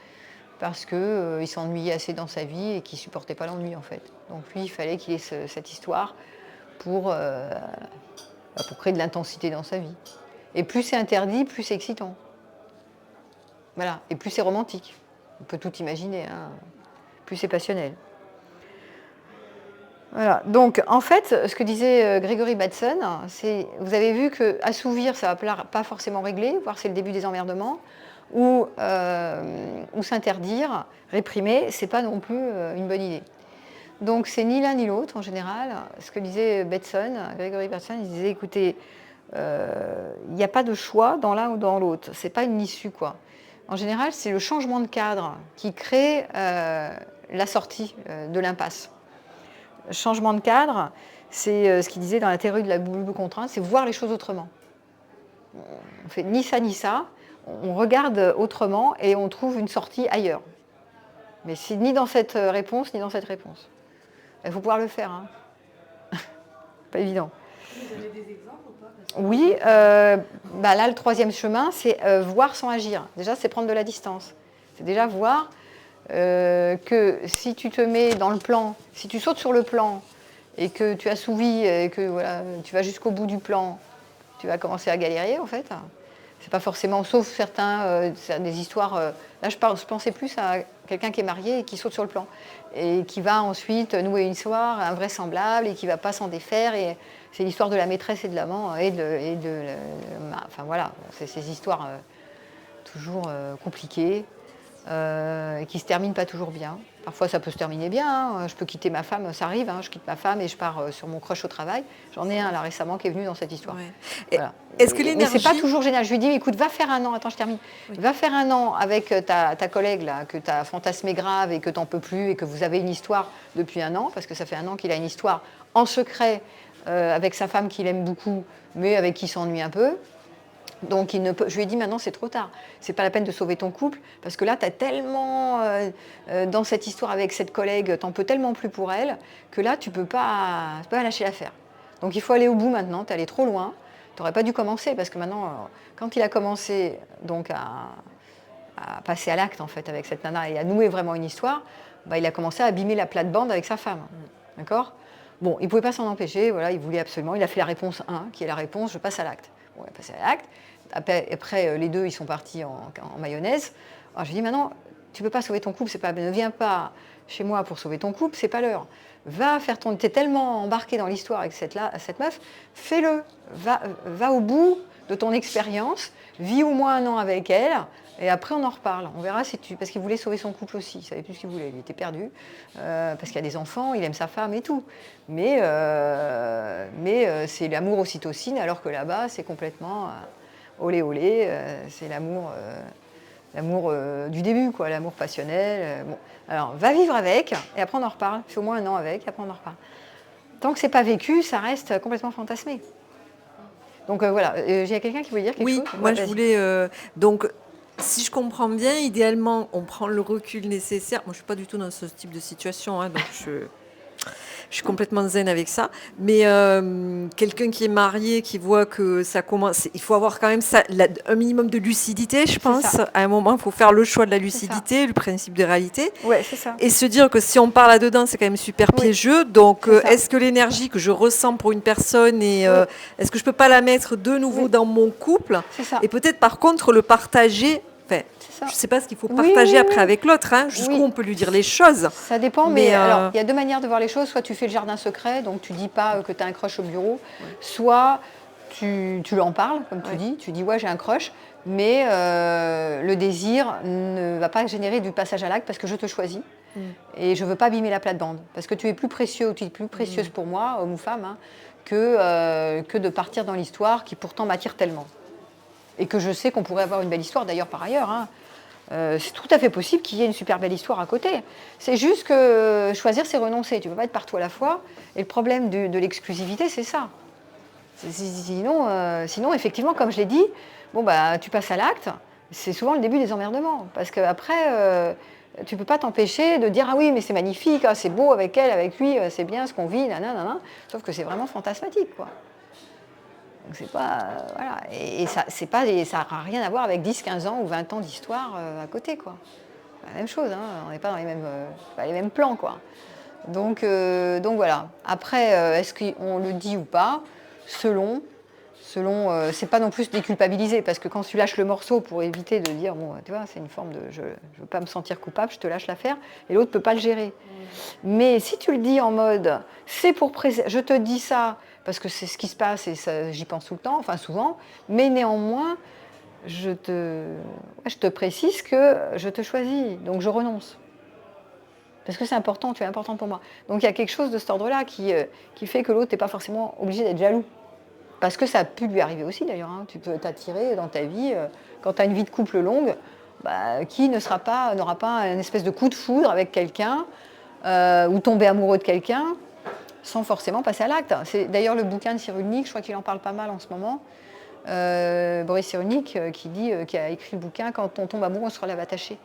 parce qu'il s'ennuyait assez dans sa vie et qu'il ne supportait pas l'ennui, en fait. Donc lui, il fallait qu'il ait cette histoire pour créer de l'intensité dans sa vie. Et plus c'est interdit, plus c'est excitant. Voilà. Et plus c'est romantique. On peut tout imaginer, hein. Plus c'est passionnel. Voilà. Donc, en fait, ce que disait Gregory Bateson, c'est, vous avez vu qu'assouvir, ça ne va pas forcément régler, voire c'est le début des emmerdements, ou s'interdire, réprimer, ce n'est pas non plus une bonne idée. Donc, c'est ni l'un ni l'autre, en général. Ce que disait Gregory Bateson, il disait, écoutez, il n'y a pas de choix dans l'un ou dans l'autre. Ce n'est pas une issue, quoi. En général, c'est le changement de cadre qui crée la sortie de l'impasse. Changement de cadre, c'est ce qu'il disait dans la théorie de la double contrainte, c'est voir les choses autrement. On fait ni ça, on regarde autrement et on trouve une sortie ailleurs. Mais c'est ni dans cette réponse, ni dans cette réponse. Il faut pouvoir le faire, hein. Pas évident. Vous avez des exemples ou pas? Oui, là, le troisième chemin, c'est voir sans agir. Déjà, c'est prendre de la distance. C'est déjà voir que si tu te mets dans le plan, si tu sautes sur le plan et que tu assouvis et que voilà, tu vas jusqu'au bout du plan, tu vas commencer à galérer, en fait. C'est pas forcément, sauf certains, des histoires. Là, je pensais plus à quelqu'un qui est marié et qui saute sur le plan et qui va ensuite nouer une histoire invraisemblable et qui va pas s'en défaire. Et c'est l'histoire de la maîtresse et de l'amant enfin voilà, c'est ces histoires toujours compliquées. Qui se termine pas toujours bien. Parfois, ça peut se terminer bien. Hein. Je peux quitter ma femme, ça arrive. Hein. Je quitte ma femme et je pars sur mon crush au travail. J'en ai un là récemment qui est venu dans cette histoire. Ouais. Voilà. Est-ce que l'énergie... Mais c'est pas toujours génial. Je lui dis, écoute, va faire un an. Attends, je termine. Oui. Va faire un an avec ta collègue là que tu as fantasmé grave et que t'en peux plus et que vous avez une histoire depuis un an, parce que ça fait un an qu'il a une histoire en secret avec sa femme qu'il aime beaucoup, mais avec qui il s'ennuie un peu. Donc je lui ai dit maintenant c'est trop tard, c'est pas la peine de sauver ton couple parce que là tu as tellement dans cette histoire avec cette collègue, t'en peux tellement plus pour elle que là tu peux pas lâcher l'affaire. Donc il faut aller au bout maintenant, t'es allé trop loin, t'aurais pas dû commencer parce que maintenant quand il a commencé donc à passer à l'acte en fait avec cette nana et à nouer vraiment une histoire, il a commencé à abîmer la plate-bande avec sa femme, d'accord ? Bon, il pouvait pas s'en empêcher, voilà, il voulait absolument, il a fait la réponse 1 qui est la réponse je passe à l'acte. Bon, il a passé à l'acte. Après, les deux, ils sont partis en mayonnaise. Alors, je lui ai dit, maintenant, tu ne peux pas sauver ton couple. Ne viens pas chez moi pour sauver ton couple, c'est pas l'heure. Va faire ton... Tu es tellement embarqué dans l'histoire avec cette meuf, fais-le. Va au bout de ton expérience, vis au moins un an avec elle, et après, on en reparle. On verra si tu... Parce qu'il voulait sauver son couple aussi. Il ne savait plus ce qu'il voulait. Il était perdu. Parce qu'il y a des enfants, il aime sa femme et tout. Mais c'est l'amour ocytocine, alors que là-bas, c'est complètement... olé olé, c'est l'amour du début, quoi, l'amour passionnel. Bon. Alors, va vivre avec, et après on en reparle. Fais au moins un an avec, et après on en reparle. Tant que c'est pas vécu, ça reste complètement fantasmé. Donc voilà, il y a quelqu'un qui voulait dire quelque chose ? Oui, moi je voulais... donc, si je comprends bien, idéalement, on prend le recul nécessaire. Moi, je suis pas du tout dans ce type de situation, hein, donc je suis complètement zen avec ça. Mais quelqu'un qui est marié, qui voit que ça commence... Il faut avoir quand même un minimum de lucidité, je pense. À un moment, il faut faire le choix de la lucidité, le principe de réalité. Ouais, c'est ça. Et se dire que si on part là-dedans, c'est quand même super piégeux. Donc, est-ce que l'énergie que je ressens pour une personne, est-ce que je ne peux pas la mettre de nouveau dans mon couple ? C'est ça. Et peut-être, par contre, le partager... c'est ça. Je ne sais pas ce qu'il faut partager après avec l'autre, hein, jusqu'où on peut lui dire les choses. Ça dépend, mais alors, il y a deux manières de voir les choses. Soit tu fais le jardin secret, donc tu ne dis pas que tu as un crush au bureau, soit tu en parles, comme tu dis ouais, j'ai un crush, mais le désir ne va pas générer du passage à l'acte parce que je te choisis. Et je ne veux pas abîmer la plate-bande, parce que tu es plus précieux, tu es plus précieuse pour moi, homme ou femme, hein, que de partir dans l'histoire qui pourtant m'attire tellement. Et que je sais qu'on pourrait avoir une belle histoire d'ailleurs par ailleurs. Hein. C'est tout à fait possible qu'il y ait une super belle histoire à côté. C'est juste que choisir, c'est renoncer. Tu ne peux pas être partout à la fois. Et le problème de l'exclusivité, c'est ça. Sinon, effectivement, comme je l'ai dit, tu passes à l'acte. C'est souvent le début des emmerdements. Parce qu'après, tu ne peux pas t'empêcher de dire « Ah oui, mais c'est magnifique, c'est beau avec elle, avec lui, c'est bien ce qu'on vit, nanana. » Sauf que c'est vraiment fantasmatique, quoi. Donc c'est pas... voilà. Et ça n'a rien à voir avec 10, 15 ans ou 20 ans d'histoire à côté, quoi. La même chose, hein, on n'est pas dans les mêmes plans, quoi. Donc voilà. Après, est-ce qu'on le dit ou pas? Selon, c'est pas non plus déculpabiliser, parce que quand tu lâches le morceau pour éviter de dire, bon, tu vois, c'est une forme de je veux pas me sentir coupable, je te lâche l'affaire, et l'autre peut pas le gérer. Mais si tu le dis en mode, c'est pour je te dis ça, parce que c'est ce qui se passe, et j'y pense tout le temps, enfin souvent, mais néanmoins, je te précise que je te choisis, donc je renonce. Parce que c'est important, tu es important pour moi. Donc il y a quelque chose de cet ordre-là qui fait que l'autre n'est pas forcément obligé d'être jaloux. Parce que ça a pu lui arriver aussi d'ailleurs. Hein. Tu peux t'attirer dans ta vie, quand tu as une vie de couple longue, qui n'aura pas un espèce de coup de foudre avec quelqu'un ou tomber amoureux de quelqu'un sans forcément passer à l'acte. C'est d'ailleurs le bouquin de Cyrulnik, je crois qu'il en parle pas mal en ce moment. Boris Cyrulnik qui a écrit le bouquin « Quand on tombe amoureux, on se relève attaché ».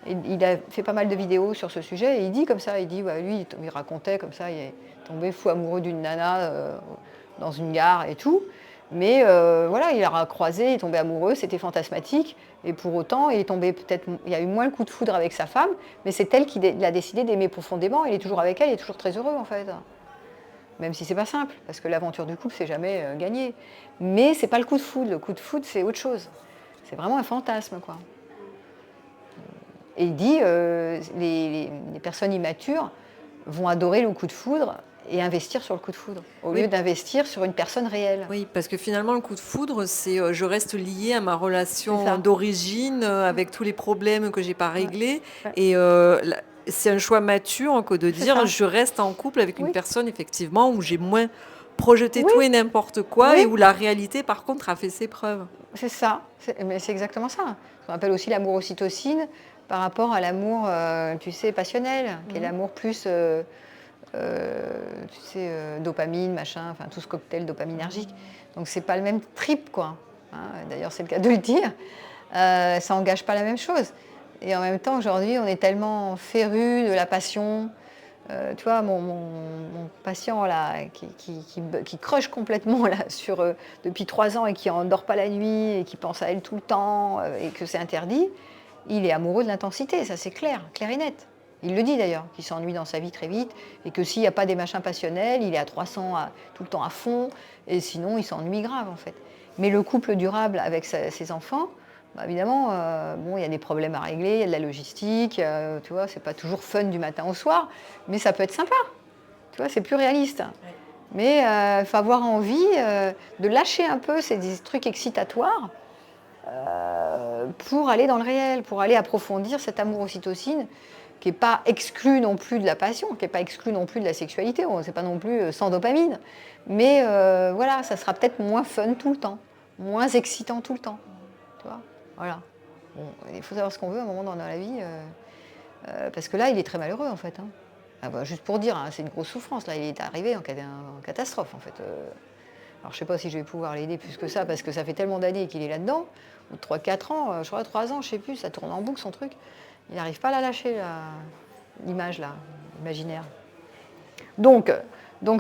Il a fait pas mal de vidéos sur ce sujet et il dit comme ça, lui il racontait comme ça, il est tombé fou amoureux d'une nana dans une gare et tout, mais voilà, il a croisé, il est tombé amoureux, c'était fantasmatique, et pour autant il y a eu moins le coup de foudre avec sa femme, mais c'est elle qui a décidé d'aimer profondément, il est toujours avec elle, il est toujours très heureux en fait. Même si c'est pas simple, parce que l'aventure du couple c'est jamais gagné, mais c'est pas le coup de foudre c'est autre chose, c'est vraiment un fantasme quoi. Et il dit les personnes immatures vont adorer le coup de foudre et investir sur le coup de foudre, au lieu d'investir sur une personne réelle. Oui, parce que finalement, le coup de foudre, c'est je reste liée à ma relation d'origine, avec tous les problèmes que je n'ai pas réglés. Ouais. Et c'est un choix mature que de dire je reste en couple avec une personne, effectivement, où j'ai moins projeté tout et n'importe quoi, et où la réalité, par contre, a fait ses preuves. C'est ça, mais c'est exactement ça. On appelle aussi l'amour ocytocine par rapport à l'amour, passionnel, qui est l'amour plus... dopamine, machin, enfin tout ce cocktail dopaminergique. Donc c'est pas le même trip, quoi. Hein, d'ailleurs, c'est le cas de le dire. Ça engage pas la même chose. Et en même temps, aujourd'hui, on est tellement férus de la passion. Tu vois, mon patient là, qui crush complètement là depuis 3 ans et qui en dort pas la nuit et qui pense à elle tout le temps et que c'est interdit, il est amoureux de l'intensité, ça c'est clair et net. Il le dit d'ailleurs, qu'il s'ennuie dans sa vie très vite et que s'il n'y a pas des machins passionnels, il est à 300 tout le temps à fond et sinon il s'ennuie grave en fait. Mais le couple durable avec ses enfants, évidemment, il y a des problèmes à régler, il y a de la logistique, tu vois, c'est pas toujours fun du matin au soir, mais ça peut être sympa, tu vois, c'est plus réaliste. Ouais. Mais il faut avoir envie de lâcher un peu ces trucs excitatoires pour aller dans le réel, pour aller approfondir cet amour ocytocine qui n'est pas exclu non plus de la passion, qui n'est pas exclu non plus de la sexualité, c'est pas non plus sans dopamine, mais voilà, ça sera peut-être moins fun tout le temps, moins excitant tout le temps, tu vois, voilà. Bon, il faut savoir ce qu'on veut à un moment dans la vie, parce que là, il est très malheureux en fait. Hein. Juste pour dire, c'est une grosse souffrance, là, il est arrivé en catastrophe en fait. Alors je ne sais pas si je vais pouvoir l'aider plus que ça, parce que ça fait tellement d'années qu'il est là-dedans, ou 3-4 ans, je crois 3 ans, je ne sais plus, ça tourne en boucle son truc. Il n'arrive pas à la lâcher, l'image, là, imaginaire. Donc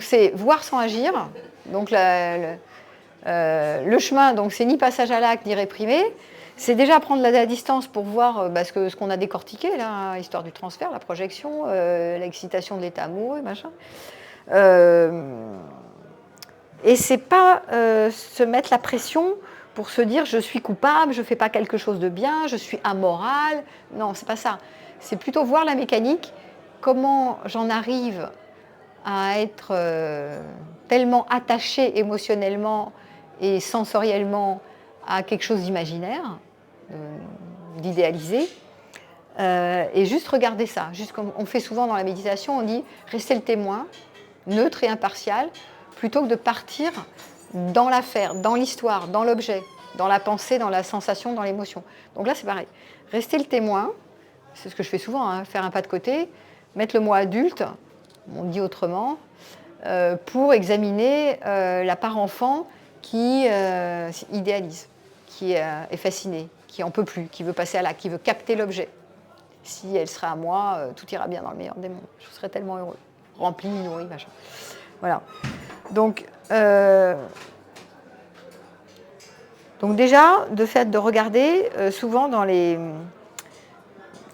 c'est voir sans agir. Donc le chemin, donc c'est ni passage à l'acte, ni réprimé. C'est déjà prendre la distance pour voir ce qu'on a décortiqué, là, histoire du transfert, la projection, l'excitation de l'état amoureux, machin. Et c'est pas se mettre la pression pour se dire je suis coupable, je ne fais pas quelque chose de bien, je suis amoral. Non, c'est pas ça. C'est plutôt voir la mécanique, comment j'en arrive à être tellement attachée émotionnellement et sensoriellement à quelque chose d'imaginaire, d'idéalisé, et juste regarder ça. Juste comme on fait souvent dans la méditation, on dit rester le témoin, neutre et impartial, plutôt que de partir dans l'affaire, dans l'histoire, dans l'objet, dans la pensée, dans la sensation, dans l'émotion. Donc là, c'est pareil. Rester le témoin, c'est ce que je fais souvent, hein, faire un pas de côté, mettre le moi adulte, on dit autrement, pour examiner la part enfant qui idéalise, qui est fascinée, qui en peut plus, qui veut passer à l'acte, qui veut capter l'objet. Si elle serait à moi, tout ira bien dans le meilleur des mondes. Je serais tellement heureux, rempli, nourri, machin. Voilà. Donc déjà, de fait de regarder, souvent dans les...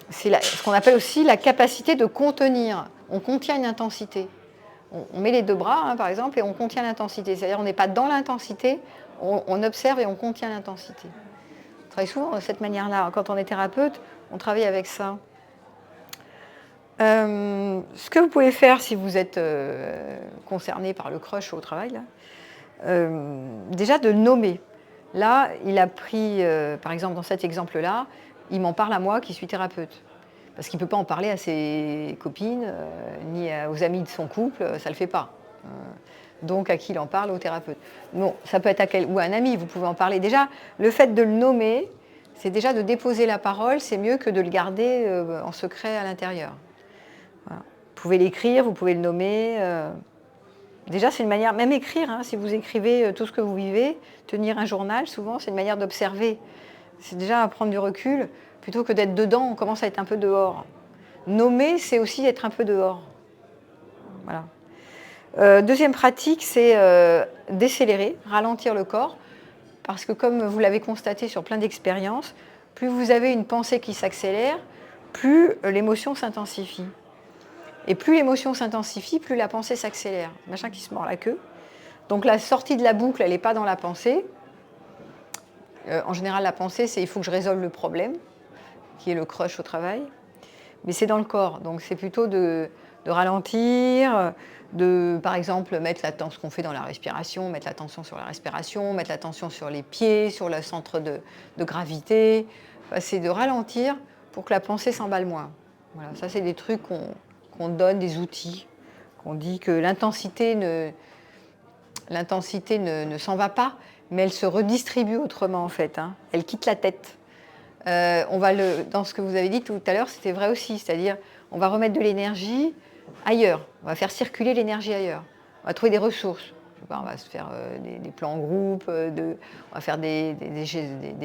C'est ce qu'on appelle aussi la capacité de contenir. On contient une intensité. On met les deux bras, hein, par exemple, et on contient l'intensité. C'est-à-dire on n'est pas dans l'intensité, on observe et on contient l'intensité. On travaille souvent de cette manière-là. Quand on est thérapeute, on travaille avec ça. Ce que vous pouvez faire si vous êtes concerné par le crush au travail, là, déjà de nommer. Là, il a pris, par exemple, dans cet exemple-là, il m'en parle à moi qui suis thérapeute. Parce qu'il ne peut pas en parler à ses copines, ni aux amis de son couple, ça ne le fait pas. Donc, à qui il en parle? Au thérapeute. Non, ça peut être ou à un ami, vous pouvez en parler. Déjà, le fait de le nommer, c'est déjà de déposer la parole, c'est mieux que de le garder en secret à l'intérieur. Voilà. Vous pouvez l'écrire, vous pouvez le nommer. Déjà, c'est une manière, même écrire, hein, si vous écrivez tout ce que vous vivez, tenir un journal, souvent, c'est une manière d'observer. C'est déjà à prendre du recul. Plutôt que d'être dedans, on commence à être un peu dehors. Nommer, c'est aussi être un peu dehors. Voilà. Deuxième pratique, c'est décélérer, ralentir le corps. Parce que comme vous l'avez constaté sur plein d'expériences, plus vous avez une pensée qui s'accélère, plus l'émotion s'intensifie. Et plus l'émotion s'intensifie, plus la pensée s'accélère. Machin qui se mord la queue. Donc la sortie de la boucle, elle n'est pas dans la pensée. En général, la pensée, c'est il faut que je résolve le problème, qui est le crush au travail. Mais c'est dans le corps. Donc c'est plutôt de ralentir, de, par exemple, mettre l'attention, ce qu'on fait dans la respiration, mettre l'attention sur la respiration, mettre l'attention sur les pieds, sur le centre de gravité. Enfin, c'est de ralentir pour que la pensée s'emballe moins. Voilà, ça, c'est des trucs qu'on donne, des outils, qu'on dit que l'intensité ne s'en va pas, mais elle se redistribue autrement, en fait. Hein. Elle quitte la tête. Dans ce que vous avez dit tout à l'heure, c'était vrai aussi, c'est-à-dire on va remettre de l'énergie ailleurs, on va faire circuler l'énergie ailleurs, on va trouver des ressources, je sais pas, on va se faire des plans en groupe, on va faire des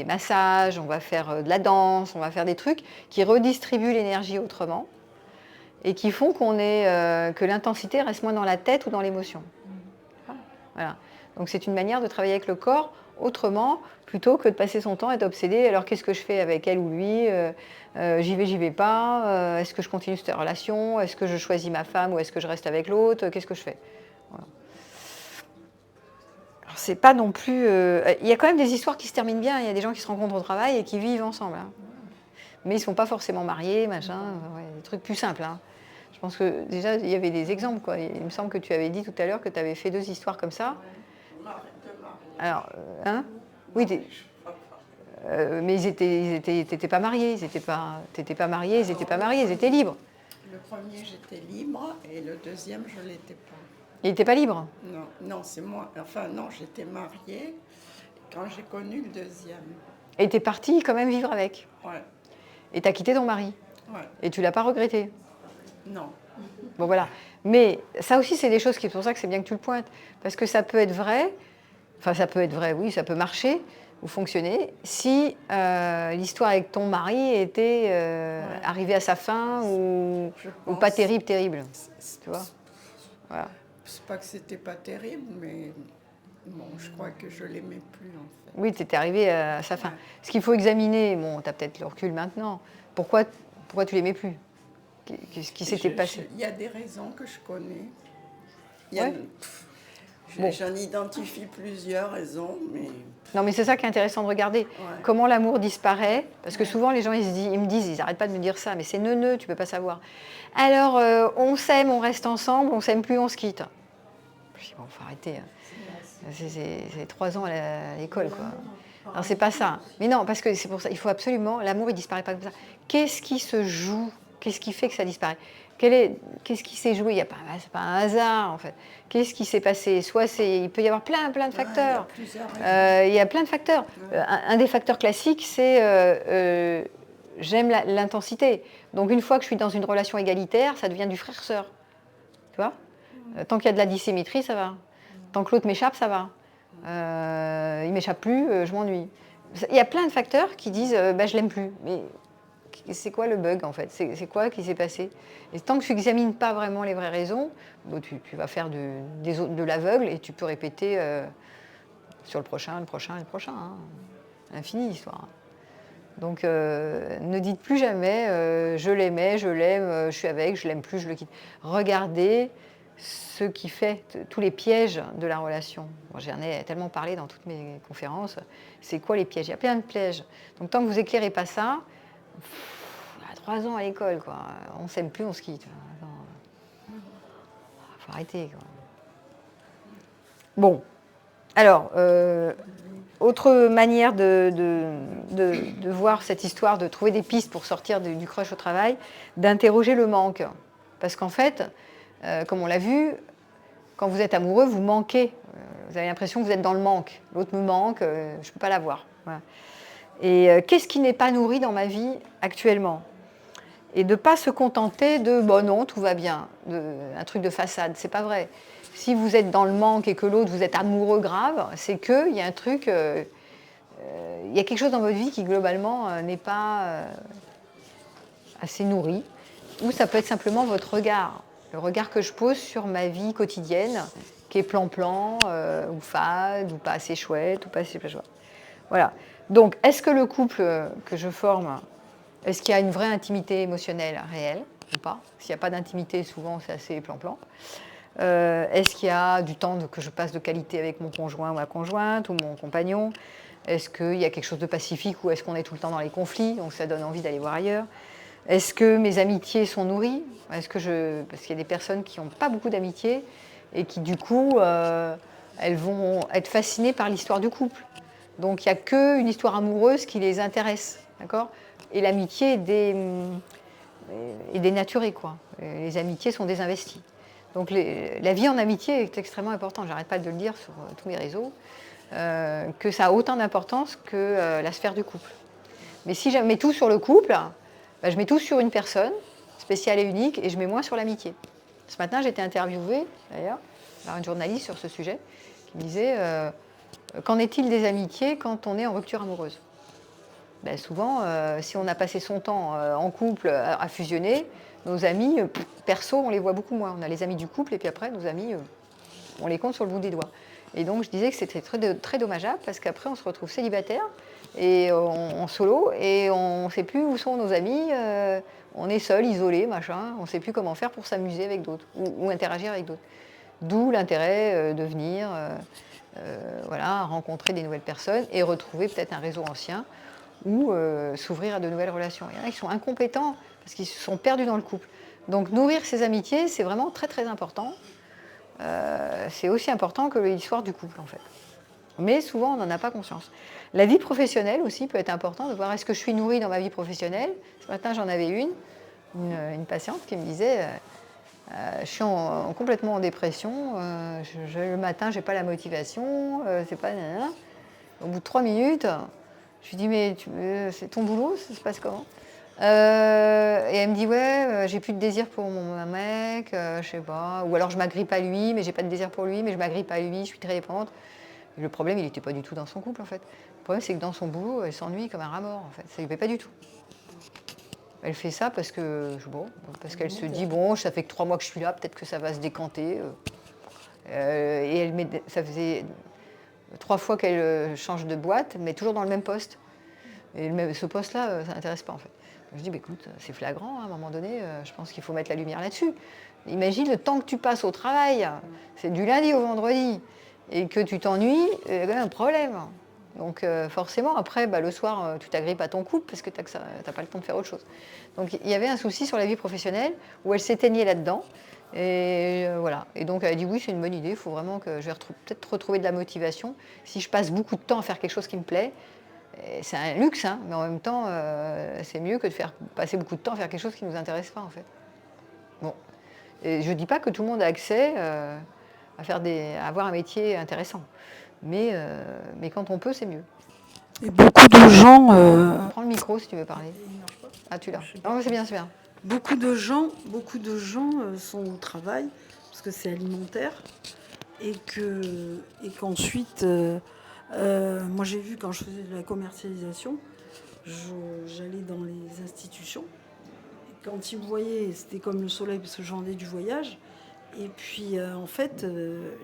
massages, on va faire de la danse, on va faire des trucs qui redistribuent l'énergie autrement et qui font que l'intensité reste moins dans la tête ou dans l'émotion. Voilà. Donc c'est une manière de travailler avec le corps autrement, plutôt que de passer son temps à être obsédé. Alors qu'est-ce que je fais avec elle ou lui? J'y vais pas. Est-ce que je continue cette relation? Est-ce que je choisis ma femme ou est-ce que je reste avec l'autre? Qu'est-ce que je fais? Voilà. Alors c'est pas non plus... il y a quand même des histoires qui se terminent bien. Il y a des gens qui se rencontrent au travail et qui vivent ensemble. Hein. Mais ils ne sont pas forcément mariés, machin. Ouais, des trucs plus simples. Hein. Je pense que déjà, il y avait des exemples. Quoi. Il me semble que tu avais dit tout à l'heure que tu avais fait 2 histoires comme ça. Alors, hein? Oui, mais ils étaient pas mariés, t'étais pas marié, ils n'étaient pas mariés, ils étaient libres. Le premier, j'étais libre, et le deuxième, je ne l'étais pas. Il n'était pas libre? Non, c'est moi. Enfin, non, j'étais mariée quand j'ai connu le deuxième. Et t'es partie quand même vivre avec? Ouais. Et t'as quitté ton mari? Ouais. Et tu l'as pas regretté? Non. Bon, voilà. Mais ça aussi, c'est des choses qui... C'est pour ça que c'est bien que tu le pointes. Parce que ça peut être vrai... Enfin, ça peut être vrai, oui, ça peut marcher ou fonctionner si l'histoire avec ton mari était arrivée à sa fin ou pas terrible. Tu vois? Voilà. C'est pas que c'était pas terrible, mais bon, je crois que je l'aimais plus, en fait. Oui, tu étais arrivée à sa fin. Ce qu'il faut examiner, bon, tu as peut-être le recul maintenant, pourquoi tu l'aimais plus? Qu'est-ce qui s'était passé? Il y a des raisons que je connais. Bon. J'en identifie plusieurs raisons, mais... Non, mais c'est ça qui est intéressant de regarder. Ouais. Comment l'amour disparaît. Parce que souvent, les gens, ils me disent, ils n'arrêtent pas de me dire ça, mais c'est neuneux, tu ne peux pas savoir. Alors, on s'aime, on reste ensemble, on s'aime plus, on se quitte. Je dis, bon, faut arrêter. C'est 3 ans à l'école, quoi. Alors, c'est pas ça. Mais non, parce que c'est pour ça, il faut absolument, l'amour, il disparaît pas comme ça. Qu'est-ce qui se joue? Qu'est-ce qui fait que ça disparaît? Qu'est-ce qui s'est joué? C'est pas un hasard, en fait. Qu'est-ce qui s'est passé? Il peut y avoir plein de facteurs. Il y a plein de facteurs. Un des facteurs classiques, c'est j'aime l'intensité. Donc, une fois que je suis dans une relation égalitaire, ça devient du frère-sœur. Tu vois? Tant qu'il y a de la dissymétrie, ça va. Tant que l'autre m'échappe, ça va. Il m'échappe plus, je m'ennuie. Il y a plein de facteurs qui disent je l'aime plus. Mais c'est quoi le bug en fait? C'est quoi qui s'est passé? Et tant que tu n'examines pas vraiment les vraies raisons, tu vas faire de l'aveugle et tu peux répéter sur le prochain, le prochain, le prochain. Hein. L'infini l'histoire. Donc ne dites plus jamais je l'aimais, je l'aime, je suis avec, je l'aime plus, je le quitte. Regardez ce qui fait tous les pièges de la relation. Moi, j'en ai tellement parlé dans toutes mes conférences. C'est quoi les pièges? Il y a plein de pièges. Donc tant que vous éclairez pas ça, à 3 ans à l'école, quoi. On s'aime plus, on se quitte. Faut arrêter, quoi. Bon, alors, autre manière de voir cette histoire, de trouver des pistes pour sortir du crush au travail, d'interroger le manque. Parce qu'en fait, comme on l'a vu, quand vous êtes amoureux, vous manquez. Vous avez l'impression que vous êtes dans le manque. L'autre me manque, je ne peux pas l'avoir. Voilà. Et qu'est-ce qui n'est pas nourri dans ma vie actuellement? Et de ne pas se contenter de « non, tout va bien », un truc de façade. C'est pas vrai. Si vous êtes dans le manque et que l'autre, vous êtes amoureux grave, c'est qu'il y a un truc, il y a quelque chose dans votre vie qui globalement n'est pas assez nourri. Ou ça peut être simplement votre regard. Le regard que je pose sur ma vie quotidienne, qui est plan-plan, ou fade, ou pas assez chouette, ou pas assez chouette. Voilà. Donc, est-ce que le couple que je forme, est-ce qu'il y a une vraie intimité émotionnelle réelle ou pas? S'il n'y a pas d'intimité, souvent, c'est assez plan-plan. Est-ce qu'il y a du temps que je passe de qualité avec mon conjoint ou ma conjointe, ou mon compagnon? Est-ce qu'il y a quelque chose de pacifique, ou est-ce qu'on est tout le temps dans les conflits, donc ça donne envie d'aller voir ailleurs? Est-ce que mes amitiés sont nourries? Parce qu'il y a des personnes qui n'ont pas beaucoup d'amitié et qui, du coup, elles vont être fascinées par l'histoire du couple. Donc, il n'y a qu'une histoire amoureuse qui les intéresse, d'accord? Et l'amitié est dénaturée, quoi. Les amitiés sont désinvesties. Donc, la vie en amitié est extrêmement importante. J'arrête pas de le dire sur tous mes réseaux, que ça a autant d'importance que la sphère du couple. Mais si je mets tout sur le couple, je mets tout sur une personne, spéciale et unique, et je mets moins sur l'amitié. Ce matin, j'ai été interviewée, d'ailleurs, par une journaliste sur ce sujet, qui me disait qu'en est-il des amitiés quand on est en rupture amoureuse? Souvent, si on a passé son temps en couple à fusionner, nos amis, perso, on les voit beaucoup moins. On a les amis du couple, et puis après, nos amis, on les compte sur le bout des doigts. Et donc, je disais que c'était très dommageable, parce qu'après, on se retrouve célibataire, et en solo, et on ne sait plus où sont nos amis, on est seul, isolé, machin, on ne sait plus comment faire pour s'amuser avec d'autres, ou interagir avec d'autres. D'où l'intérêt de venir rencontrer des nouvelles personnes, et retrouver peut-être un réseau ancien, ou s'ouvrir à de nouvelles relations. Il y en a qui sont incompétents, parce qu'ils se sont perdus dans le couple. Donc nourrir ses amitiés, c'est vraiment très très important. C'est aussi important que l'histoire du couple, en fait. Mais souvent, on n'en a pas conscience. La vie professionnelle aussi peut être importante, de voir est-ce que je suis nourrie dans ma vie professionnelle. Ce matin, j'en avais une patiente qui me disait je suis complètement en dépression, le matin, je n'ai pas la motivation, c'est pas... Au bout de 3 minutes, je lui dis mais c'est ton boulot, ça se passe comment? Et elle me dit ouais, j'ai plus de désir pour mon mec, je sais pas, ou alors je m'agrippe à lui, mais j'ai pas de désir pour lui, mais je m'agrippe à lui, je suis très dépendante. Et le problème, il n'était pas du tout dans son couple en fait. Le problème, c'est que dans son boulot, elle s'ennuie comme un rat mort en fait. Ça lui plaît pas du tout. Elle fait ça parce qu'elle se dit bon, ça fait que 3 mois que je suis là, peut-être que ça va se décanter. Et ça faisait 3 fois qu'elle change de boîte, mais toujours dans le même poste. Et ce poste-là, ça n'intéresse pas en fait. Je dis, écoute, c'est flagrant, hein, à un moment donné, je pense qu'il faut mettre la lumière là-dessus. Imagine le temps que tu passes au travail, c'est du lundi au vendredi, et que tu t'ennuies, il y a quand même un problème. Donc forcément, après, le soir, tu t'agrippes à ton couple parce que tu n'as pas le temps de faire autre chose. Donc il y avait un souci sur la vie professionnelle où elle s'éteignait là-dedans. Et voilà. Et donc elle a dit oui, c'est une bonne idée, il faut vraiment que je vais peut-être retrouver de la motivation. Si je passe beaucoup de temps à faire quelque chose qui me plaît, c'est un luxe, hein, mais en même temps, c'est mieux que de passer beaucoup de temps à faire quelque chose qui ne nous intéresse pas, en fait. Bon. Et je ne dis pas que tout le monde a accès à avoir un métier intéressant. Mais quand on peut, c'est mieux. Et beaucoup de gens... Prends le micro si tu veux parler. Ah, tu l'as. Non, c'est bien, c'est bien. Beaucoup de gens sont au travail, parce que c'est alimentaire, et qu'ensuite, moi j'ai vu quand je faisais de la commercialisation, j'allais dans les institutions, et quand ils me voyaient, c'était comme le soleil, parce que je vendais du voyage, et puis en fait,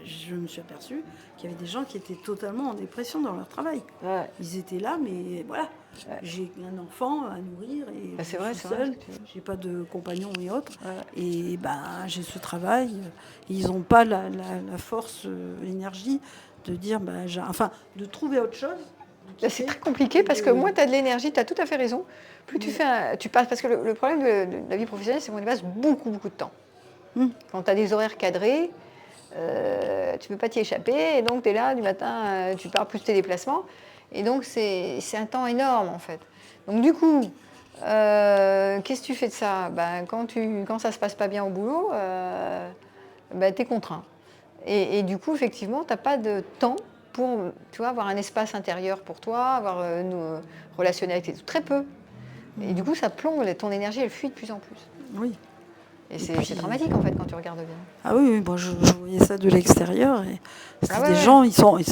je me suis aperçue qu'il y avait des gens qui étaient totalement en dépression dans leur travail. Ouais. Ils étaient là, mais voilà. Ouais. J'ai un enfant à nourrir et c'est vrai, je suis seule, j'ai pas de compagnon et autres. Ouais. Et j'ai ce travail. Ils n'ont pas la force, l'énergie de dire, de trouver autre chose. C'est très compliqué parce que moins tu as de l'énergie, tu as tout à fait raison. Plus tu passes, parce que le problème de la vie professionnelle, c'est qu'on y passe beaucoup, beaucoup de temps. Quand tu as des horaires cadrés, tu ne peux pas t'y échapper. Et donc, tu es là du matin, tu pars plus tes déplacements. Et donc, c'est un temps énorme, en fait. Donc, du coup, qu'est-ce que tu fais de ça ? Quand ça ne se passe pas bien au boulot, tu es contraint. Et du coup, effectivement, tu n'as pas de temps pour avoir un espace intérieur pour toi, relationner avec les autres. Très peu. Et du coup, ça plombe, ton énergie, elle fuit de plus en plus. Oui. Et c'est dramatique, en fait, quand tu regardes bien. Ah oui, moi je voyais ça de l'extérieur. Et c'était des gens, ils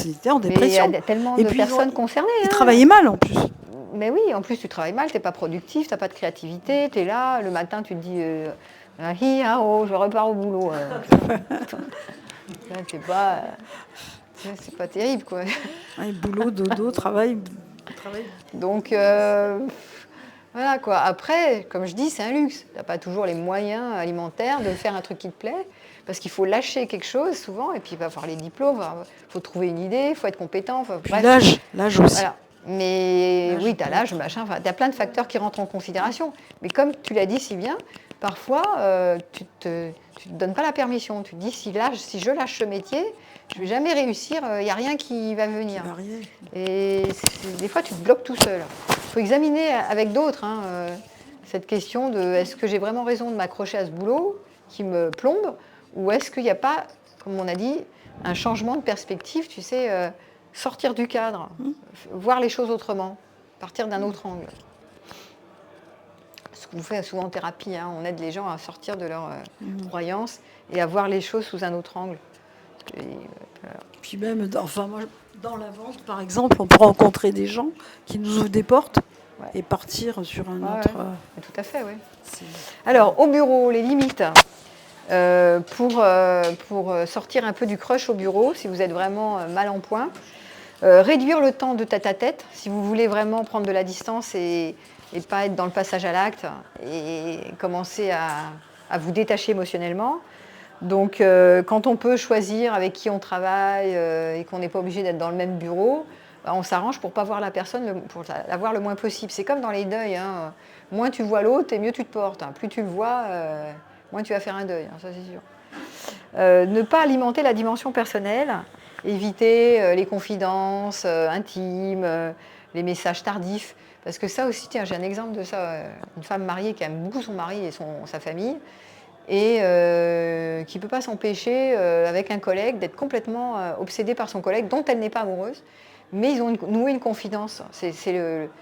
étaient en dépression. Il y a tellement de personnes concernées. Ils travaillaient mal, en plus. Mais oui, en plus, tu travailles mal, tu n'es pas productif, tu n'as pas de créativité. Tu es là, le matin, tu te dis je repars au boulot. C'est pas terrible, quoi. Ouais, boulot, dodo, travail. Donc... voilà quoi. Après, comme je dis, c'est un luxe. Tu n'as pas toujours les moyens alimentaires de faire un truc qui te plaît, parce qu'il faut lâcher quelque chose souvent, et puis il va avoir les diplômes, il faut trouver une idée, il faut être compétent. L'âge aussi. Voilà. Mais oui, tu as l'âge, machin, tu as plein de facteurs qui rentrent en considération. Mais comme tu l'as dit si bien, parfois, tu te donnes pas la permission. Tu te dis, si je lâche ce métier, je ne vais jamais réussir, il n'y a rien qui va venir. Et des fois, tu te bloques tout seul. Il faut examiner avec d'autres cette question de est-ce que j'ai vraiment raison de m'accrocher à ce boulot qui me plombe, ou est-ce qu'il n'y a pas, comme on a dit, un changement de perspective, tu sais, sortir du cadre, voir les choses autrement, partir d'un autre angle. Ce qu'on fait souvent en thérapie, on aide les gens à sortir de leurs croyances et à voir les choses sous un autre angle. Puis même, moi, dans la vente, par exemple, on peut rencontrer des gens qui nous ouvrent des portes et partir sur un autre... Ouais. Tout à fait, oui. Alors, au bureau, les limites. Pour sortir un peu du crush au bureau, si vous êtes vraiment mal en point. Réduire le temps de tête à tête, si vous voulez vraiment prendre de la distance et pas être dans le passage à l'acte et commencer à vous détacher émotionnellement. Donc, quand on peut choisir avec qui on travaille et qu'on n'est pas obligé d'être dans le même bureau, on s'arrange pour ne pas voir la personne, pour la voir le moins possible. C'est comme dans les deuils. Moins tu vois l'autre, et mieux tu te portes. Plus tu le vois, moins tu vas faire un deuil, ça c'est sûr. Ne pas alimenter la dimension personnelle, éviter les confidences intimes, les messages tardifs. Parce que ça aussi, tiens, j'ai un exemple de ça. Une femme mariée qui aime beaucoup son mari et sa famille, et qui ne peut pas s'empêcher, avec un collègue, d'être complètement obsédée par son collègue, dont elle n'est pas amoureuse. Mais ils ont noué une confidence, c'est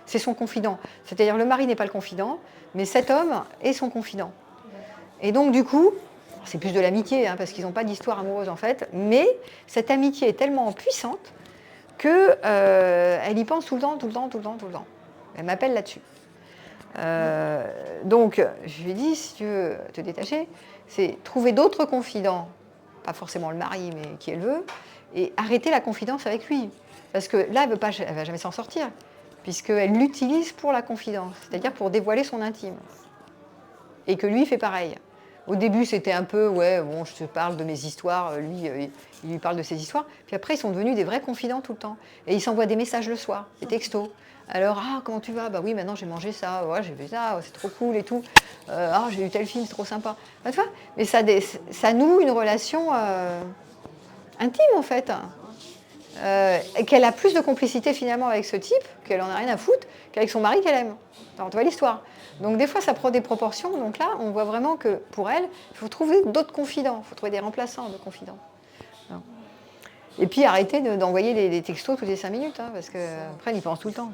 son confident. C'est-à-dire le mari n'est pas le confident, mais cet homme est son confident. Et donc du coup, c'est plus de l'amitié, parce qu'ils n'ont pas d'histoire amoureuse en fait, mais cette amitié est tellement puissante qu'elle y pense tout le temps. Elle m'appelle là-dessus. Donc je lui ai dit, si tu veux te détacher, c'est trouver d'autres confidents, pas forcément le mari, mais qui elle veut, et arrêter la confidence avec lui. Parce que là, elle ne va jamais s'en sortir. puisqu'elle l'utilise pour la confidence, c'est-à-dire pour dévoiler son intime. Et que lui fait pareil. Au début, c'était un peu, ouais, bon, je te parle de mes histoires, lui, il lui parle de ses histoires. Puis après, ils sont devenus des vrais confidents tout le temps. Et ils s'envoient des messages le soir, des textos. Alors, ah, comment tu vas? Bah oui, maintenant j'ai mangé ça, ouais, j'ai fait ça, c'est trop cool et tout. Ah, j'ai eu tel film, c'est trop sympa. Bah, tu vois, mais ça noue une relation intime, en fait. Qu'elle a plus de complicité finalement avec ce type, qu'elle en a rien à foutre, qu'avec son mari qu'elle aime. Alors, tu vois l'histoire. Donc des fois, ça prend des proportions. Donc là, on voit vraiment que pour elle, il faut trouver d'autres confidents. Il faut trouver des remplaçants de confidents. Alors. Et puis arrêter d'envoyer des textos toutes les 5 minutes, hein, parce qu'après, elle y pense tout le temps.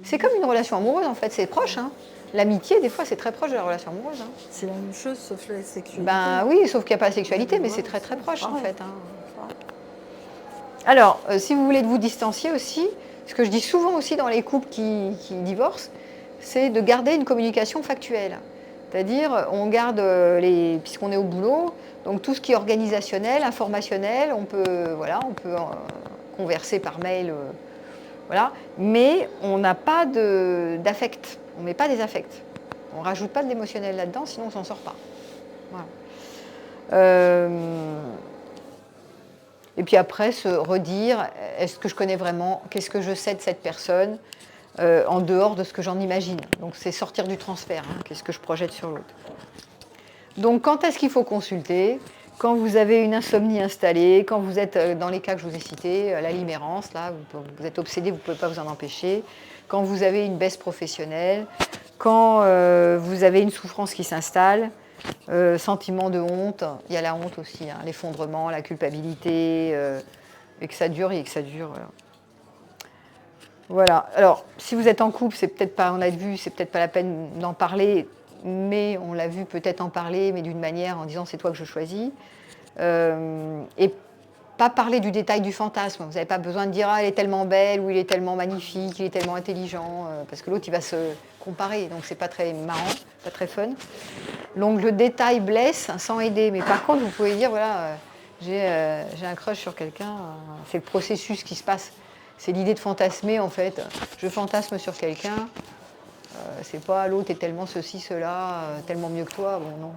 C'est comme une relation amoureuse, en fait. C'est proche. Hein. L'amitié, des fois, c'est très proche de la relation amoureuse. Hein. C'est la même chose, sauf la sexualité. Ben oui, sauf qu'il n'y a pas de sexualité, mais c'est très très proche, en fait. Hein. Alors, si vous voulez vous distancier aussi, ce que je dis souvent aussi dans les couples qui divorcent, c'est de garder une communication factuelle. C'est-à-dire, on garde puisqu'on est au boulot, donc tout ce qui est organisationnel, informationnel, on peut converser par mail, voilà, mais on n'a pas d'affect, on ne met pas des affects. On ne rajoute pas de l'émotionnel là-dedans, sinon on ne s'en sort pas. Voilà. Et puis après, se redire, est-ce que je connais vraiment, qu'est-ce que je sais de cette personne en dehors de ce que j'en imagine. Donc c'est sortir du transfert, hein, qu'est-ce que je projette sur l'autre. Donc quand est-ce qu'il faut consulter? Quand vous avez une insomnie installée, quand vous êtes dans les cas que je vous ai cités, la limérance, là, vous êtes obsédé, vous ne pouvez pas vous en empêcher. Quand vous avez une baisse professionnelle, quand vous avez une souffrance qui s'installe, sentiment de honte, il y a la honte aussi, hein, l'effondrement, la culpabilité, et que ça dure et que ça dure. Voilà. Alors, si vous êtes en couple, c'est peut-être pas, on l'a vu, c'est peut-être pas la peine d'en parler, mais on l'a vu peut-être en parler, mais d'une manière en disant c'est toi que je choisis. Et pas parler du détail du fantasme. Vous n'avez pas besoin de dire ah, elle est tellement belle, ou il est tellement magnifique, il est tellement intelligent, parce que l'autre il va se comparer, donc c'est pas très marrant, pas très fun. Donc le détail blesse sans aider, mais par contre vous pouvez dire voilà, j'ai un crush sur quelqu'un, c'est le processus qui se passe. C'est l'idée de fantasmer en fait. Je fantasme sur quelqu'un, c'est pas l'autre est tellement ceci, cela, tellement mieux que toi, bon non.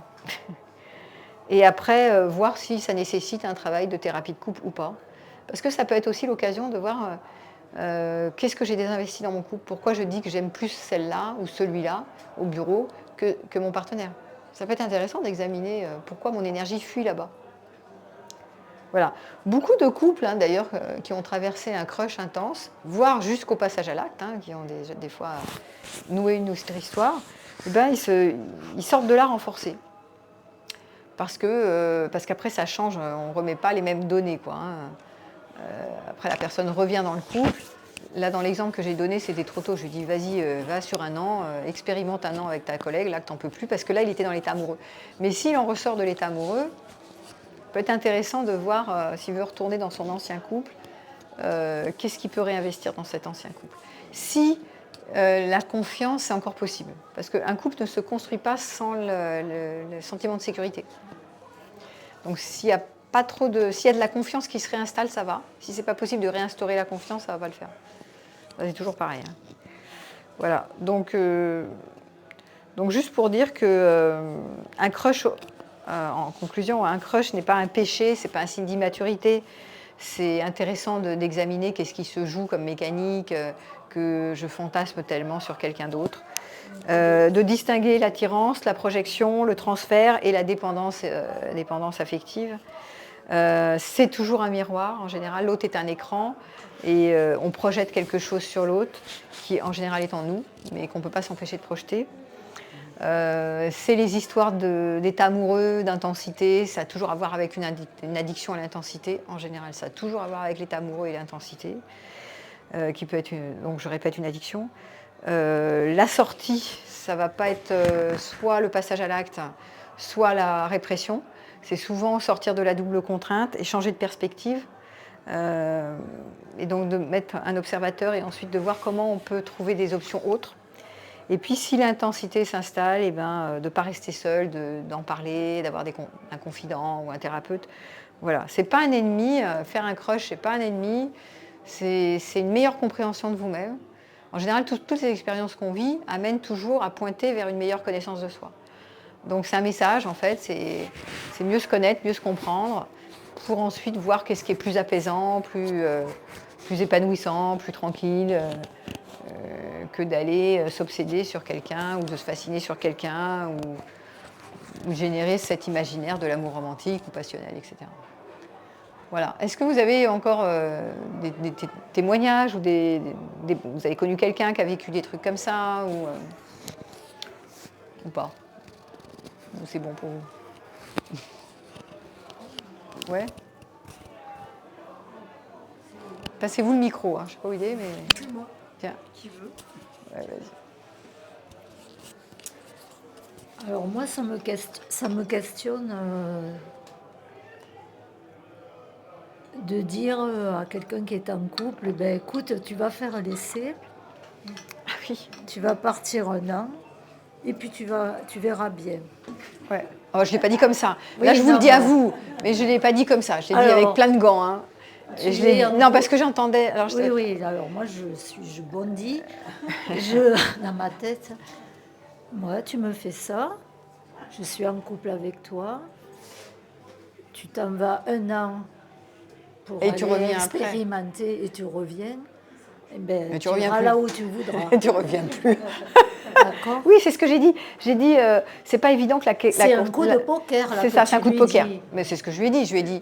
Et après, voir si ça nécessite un travail de thérapie de couple ou pas. Parce que ça peut être aussi l'occasion de voir qu'est-ce que j'ai désinvesti dans mon couple, pourquoi je dis que j'aime plus celle-là ou celui-là au bureau que mon partenaire. Ça peut être intéressant d'examiner pourquoi mon énergie fuit là-bas. Voilà. Beaucoup de couples, hein, d'ailleurs, qui ont traversé un crush intense, voire jusqu'au passage à l'acte, hein, qui ont des fois noué une autre histoire, eh ben, ils sortent de là renforcés. Parce qu'après, ça change, on ne remet pas les mêmes données, quoi, hein. Après, la personne revient dans le couple. Là, dans l'exemple que j'ai donné, c'était trop tôt. Je lui ai dit, vas-y, va sur un an, expérimente un an avec ta collègue, là que tu n'en peux plus, parce que là, il était dans l'état amoureux. Mais s'il en ressort de l'état amoureux, peut être intéressant de voir s'il veut retourner dans son ancien couple, qu'est-ce qu'il peut réinvestir dans cet ancien couple. Si la confiance, c'est encore possible. Parce qu'un couple ne se construit pas sans le sentiment de sécurité. Donc s'il y a de la confiance qui se réinstalle, ça va. Si ce n'est pas possible de réinstaurer la confiance, ça ne va pas le faire. C'est toujours pareil. Hein. Voilà. Donc juste pour dire qu'un crush... en conclusion, un crush n'est pas un péché, ce n'est pas un signe d'immaturité. C'est intéressant d'examiner qu'est-ce qui se joue comme mécanique, que je fantasme tellement sur quelqu'un d'autre. De distinguer l'attirance, la projection, le transfert et la dépendance affective. C'est toujours un miroir, en général. L'autre est un écran et on projette quelque chose sur l'autre qui, en général, est en nous, mais qu'on ne peut pas s'empêcher de projeter. C'est les histoires d'état amoureux, d'intensité, ça a toujours à voir avec une addiction à l'intensité, en général, ça a toujours à voir avec l'état amoureux et l'intensité, qui peut être, donc je répète, une addiction. La sortie, ça ne va pas être soit le passage à l'acte, soit la répression, c'est souvent sortir de la double contrainte et changer de perspective, et donc de mettre un observateur et ensuite de voir comment on peut trouver des options autres. Et puis, si l'intensité s'installe, de ne pas rester seul, d'en parler, d'avoir un confident ou un thérapeute. Voilà, c'est pas un ennemi. Faire un crush, c'est pas un ennemi. C'est une meilleure compréhension de vous-même. En général, toutes les expériences qu'on vit amènent toujours à pointer vers une meilleure connaissance de soi. Donc c'est un message, en fait, c'est mieux se connaître, mieux se comprendre, pour ensuite voir qu'est-ce qui est plus apaisant, plus épanouissant, plus tranquille, que d'aller s'obséder sur quelqu'un ou de se fasciner sur quelqu'un ou générer cet imaginaire de l'amour romantique ou passionnel, etc. Voilà. Est-ce que vous avez encore des témoignages ou vous avez connu quelqu'un qui a vécu des trucs comme ça ou pas? Ou c'est bon pour vous? Ouais. Passez-vous le micro, hein. Je ne sais pas où il est, mais... C'est moi. Tiens. Qui veut? Ouais, vas-y. Alors moi, ça me questionne de dire à quelqu'un qui est en couple, ben écoute, tu vas faire l'essai, Ah oui. tu vas partir 1 an, et puis tu verras bien. Ouais. Oh, je ne l'ai pas dit comme ça. Oui, là, je vous le dis à mais- vous, mais je ne l'ai pas dit comme ça. Je l'ai dit Alors, avec plein de gants. Hein. Et je l'ai dit... Non, parce que j'entendais... Alors, Oui, alors moi je bondis dans ma tête. Moi, tu me fais ça, je suis en couple avec toi, tu t'en vas 1 an pour Et aller tu reviens après. expérimenter et tu reviens. Eh ben, Mais tu reviens iras plus. là où tu voudras. Tu reviens plus. D'accord. Oui, c'est ce que j'ai dit. J'ai dit, c'est pas évident que C'est un coup de poker. Là, C'est que ça, c'est un tu coup de lui poker. dis. Mais c'est ce que je lui ai dit. Je lui ai dit,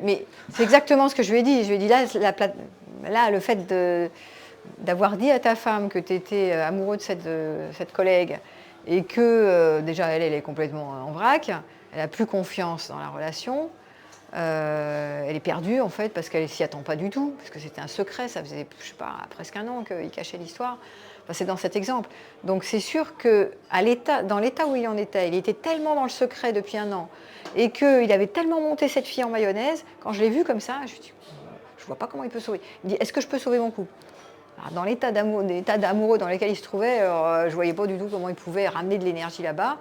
mais c'est exactement ce que je lui ai dit. Je lui ai dit, là le fait d'avoir dit à ta femme que tu étais amoureux de cette collègue et que déjà elle est complètement en vrac, elle n'a plus confiance dans la relation. Elle est perdue en fait parce qu'elle s'y attend pas du tout, parce que c'était un secret, ça faisait je sais pas, presque 1 an qu'il cachait l'histoire. Enfin, c'est dans cet exemple. Donc c'est sûr que dans l'état où il en était, il était tellement dans le secret depuis 1 an et qu'il avait tellement monté cette fille en mayonnaise, quand je l'ai vu comme ça, je me suis dit, je vois pas comment il peut sauver. Il me dit, est-ce que je peux sauver mon couple? Alors, dans l'état d'amoureux dans lequel il se trouvait, je voyais pas du tout comment il pouvait ramener de l'énergie là-bas.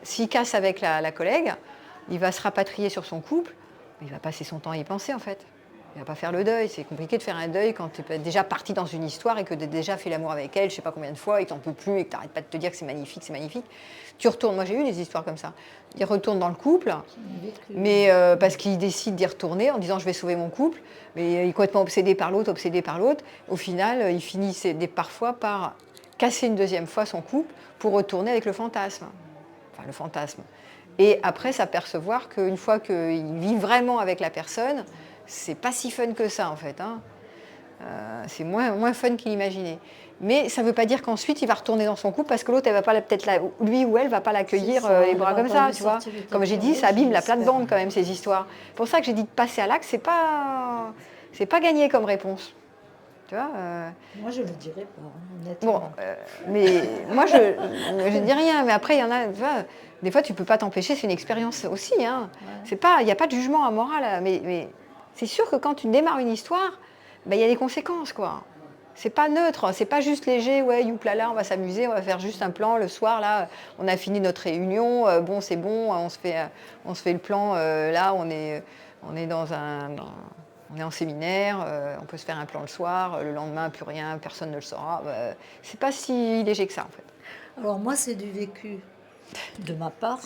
S'il casse avec la collègue, il va se rapatrier sur son couple, mais il va passer son temps à y penser en fait. Il va pas faire le deuil. C'est compliqué de faire un deuil quand tu es déjà parti dans une histoire et que tu as déjà fait l'amour avec elle, je sais pas combien de fois, et que tu n'en peux plus et que tu n'arrêtes pas de te dire que c'est magnifique, c'est magnifique. Tu retournes, moi j'ai eu des histoires comme ça. Il retourne dans le couple, mais parce qu'il décide d'y retourner en disant je vais sauver mon couple, mais il est complètement obsédé par l'autre. Au final, il finit parfois par casser une 2e fois son couple pour retourner avec le fantasme. Enfin, le fantasme. Et après s'apercevoir qu'une fois qu'il vit vraiment avec la personne, c'est pas si fun que ça en fait. Hein. C'est moins fun qu'il imaginait. Mais ça ne veut pas dire qu'ensuite il va retourner dans son couple parce que l'autre, elle va pas lui ou elle va pas l'accueillir les bras comme ça, tu vois. Comme j'ai dit, ça abîme la plate-bande quand même ces histoires. C'est pour ça que j'ai dit de passer à l'acte, c'est pas gagné comme réponse. Tu vois, Moi, je ne le dirais pas, honnêtement. Bon, mais moi, je dis rien. Mais après, il y en a... Tu vois, des fois, tu ne peux pas t'empêcher. C'est une expérience aussi. Hein. Ouais. Il n'y a pas de jugement moral. Mais c'est sûr que quand tu démarres une histoire, ben, y a des conséquences, quoi. C'est pas neutre. C'est pas juste léger. Ouais, youplala, on va s'amuser. On va faire juste un plan. Le soir, là, on a fini notre réunion. Bon, c'est bon. On se fait le plan. Là, on est on est en séminaire, on peut se faire un plan le soir, le lendemain, plus rien, personne ne le saura. C'est pas si léger que ça, en fait. Alors moi, c'est du vécu de ma part.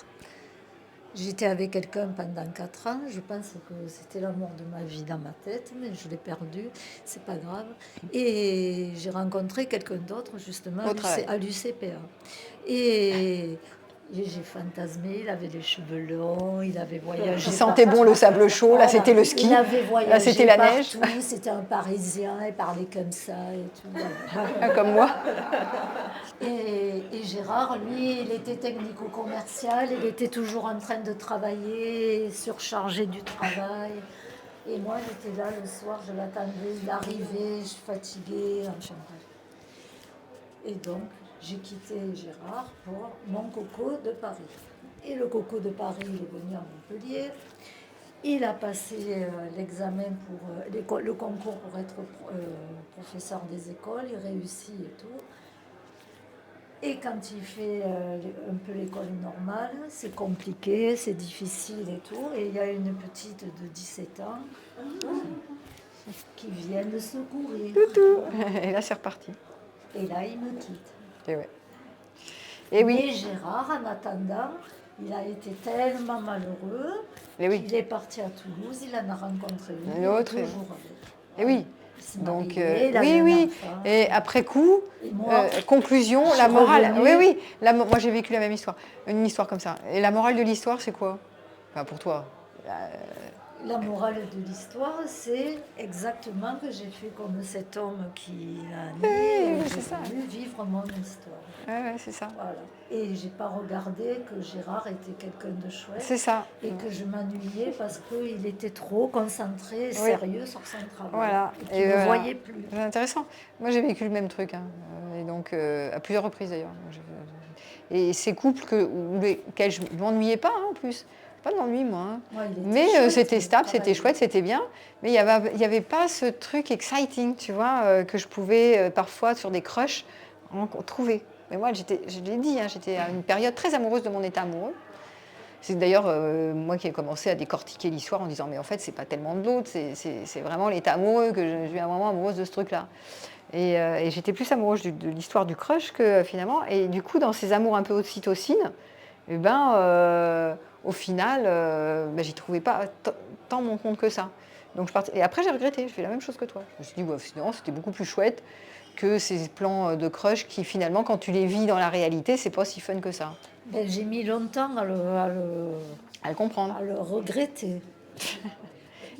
J'étais avec quelqu'un pendant 4 ans. Je pense que c'était l'amour de ma vie dans ma tête, mais je l'ai perdu. C'est pas grave. Et j'ai rencontré quelqu'un d'autre, justement, à l'UCPA. Et j'ai fantasmé, il avait des cheveux longs, il avait voyagé. Il sentait bon le sable chaud, là c'était le ski, il avait voyagé là c'était la neige. C'était un Parisien, il parlait comme ça et tout. Comme moi. Et Gérard, lui, il était technico-commercial, il était toujours en train de travailler, surchargé du travail. Et moi, j'étais là le soir, je l'attendais, il arrivait, je suis fatiguée, enfin bref. Et donc, j'ai quitté Gérard pour mon coco de Paris. Et le coco de Paris, il est venu à Montpellier. Il a passé l'examen pour le concours pour être professeur des écoles. Il réussit et tout. Et quand il fait un peu l'école normale, c'est compliqué, c'est difficile et tout. Et il y a une petite de 17 ans. qui viennent secourir. Et là, c'est reparti. Et là, il me quitte. Et ouais. Et oui. Mais Gérard, en attendant, il a été tellement malheureux Et oui. qu'il est parti à Toulouse, il en a rencontré une Autre, toujours avec. Et oui. Il s'est Donc, marié, il a eu oui, un oui. enfant. Et après coup, Et moi, conclusion, je la suis morale. revenue. Oui, oui. Moi, j'ai vécu la même histoire. Une histoire comme ça. Et la morale de l'histoire, c'est quoi? Enfin, pour toi. la morale de l'histoire, c'est exactement que j'ai fait comme cet homme qui a Oui, né. c'est J'ai ça. voulu vivre mon histoire. Ouais, c'est ça. Voilà. Et j'ai pas regardé que Gérard était quelqu'un de chouette C'est ça. et que je m'ennuyais parce qu'il était trop concentré, sérieux sur son travail. Voilà. Et qu'il ne voilà. voyait plus. C'est intéressant. Moi, j'ai vécu le même truc. Et donc, à plusieurs reprises d'ailleurs. Et ces couples auxquels je ne m'ennuyais pas, en plus. Pas d'ennui, moi. Ouais, il était Mais chouette, c'était il stable, c'était travaillait. chouette, c'était bien. Mais il n'y avait pas ce truc exciting, tu vois, que je pouvais parfois, sur des crushs, trouver. Mais moi, je l'ai dit, j'étais à une période très amoureuse de mon état amoureux. C'est d'ailleurs moi qui ai commencé à décortiquer l'histoire en disant mais en fait c'est pas tellement de l'autre, c'est vraiment l'état amoureux que je suis vraiment amoureuse de ce truc-là. Et j'étais plus amoureuse de l'histoire du crush que finalement. Et du coup dans ces amours un peu ocytocine, au final j'y trouvais pas tant mon compte que ça. Donc et après j'ai regretté, je fais la même chose que toi. Je me suis dit finalement c'était beaucoup plus chouette que ces plans de crush qui finalement quand tu les vis dans la réalité c'est pas si fun que ça. Ben, j'ai mis longtemps à À le comprendre. le regretter.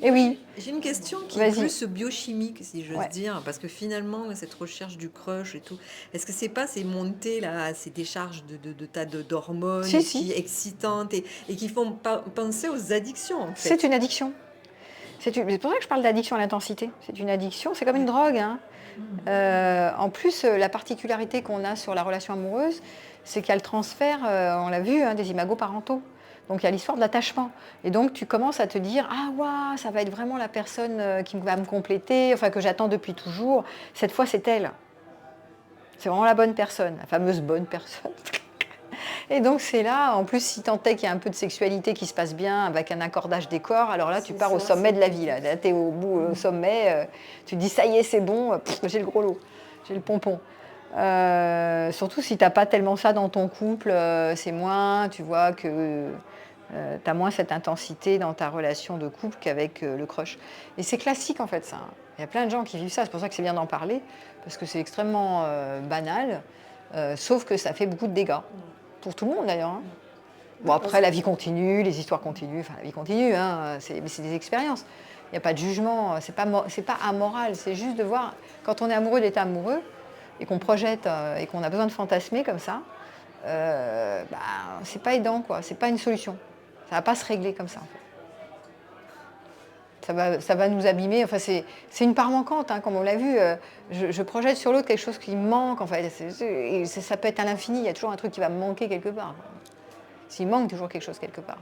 Et oui. J'ai une question qui est Vas-y. plus biochimique, si j'ose Ouais. dire, parce que finalement, cette recherche du crush et tout, est-ce que c'est pas ces montées là, ces décharges de tas d'hormones Si, si. qui excitantes et qui font penser aux addictions en fait. C'est une addiction. C'est pour ça que je parle d'addiction à l'intensité. C'est une addiction, c'est comme une drogue. En plus, la particularité qu'on a sur la relation amoureuse, c'est qu'il y a le transfert, on l'a vu, des imagos parentaux. Donc il y a l'histoire de l'attachement. Et donc tu commences à te dire, ah waouh, ça va être vraiment la personne qui va me compléter, enfin que j'attends depuis toujours. Cette fois, c'est elle. C'est vraiment la bonne personne, la fameuse bonne personne. Et donc c'est là, en plus, si tant est qu'il y a un peu de sexualité qui se passe bien avec un accordage des corps, alors là tu pars au sommet de la vie. Là tu es au sommet, tu te dis ça y est, c'est bon, j'ai le gros lot, j'ai le pompon. Surtout si tu n'as pas tellement ça dans ton couple, c'est moins, tu vois que tu as moins cette intensité dans ta relation de couple qu'avec le crush. Et c'est classique en fait ça. Il y a plein de gens qui vivent ça, c'est pour ça que c'est bien d'en parler, parce que c'est extrêmement banal, sauf que ça fait beaucoup de dégâts. Pour tout le monde d'ailleurs. Bon après la vie continue, les histoires continuent, enfin la vie continue, mais c'est des expériences. Il n'y a pas de jugement, c'est pas amoral, c'est juste de voir, quand on est amoureux d'être amoureux, et qu'on projette et qu'on a besoin de fantasmer comme ça, c'est pas aidant, quoi. C'est pas une solution. Ça va pas se régler comme ça. En fait. Ça va nous abîmer. Enfin, c'est une part manquante, comme on l'a vu. Je projette sur l'autre quelque chose qui me manque. En fait. Et ça peut être à l'infini. Il y a toujours un truc qui va me manquer quelque part. S'il manque toujours quelque chose quelque part.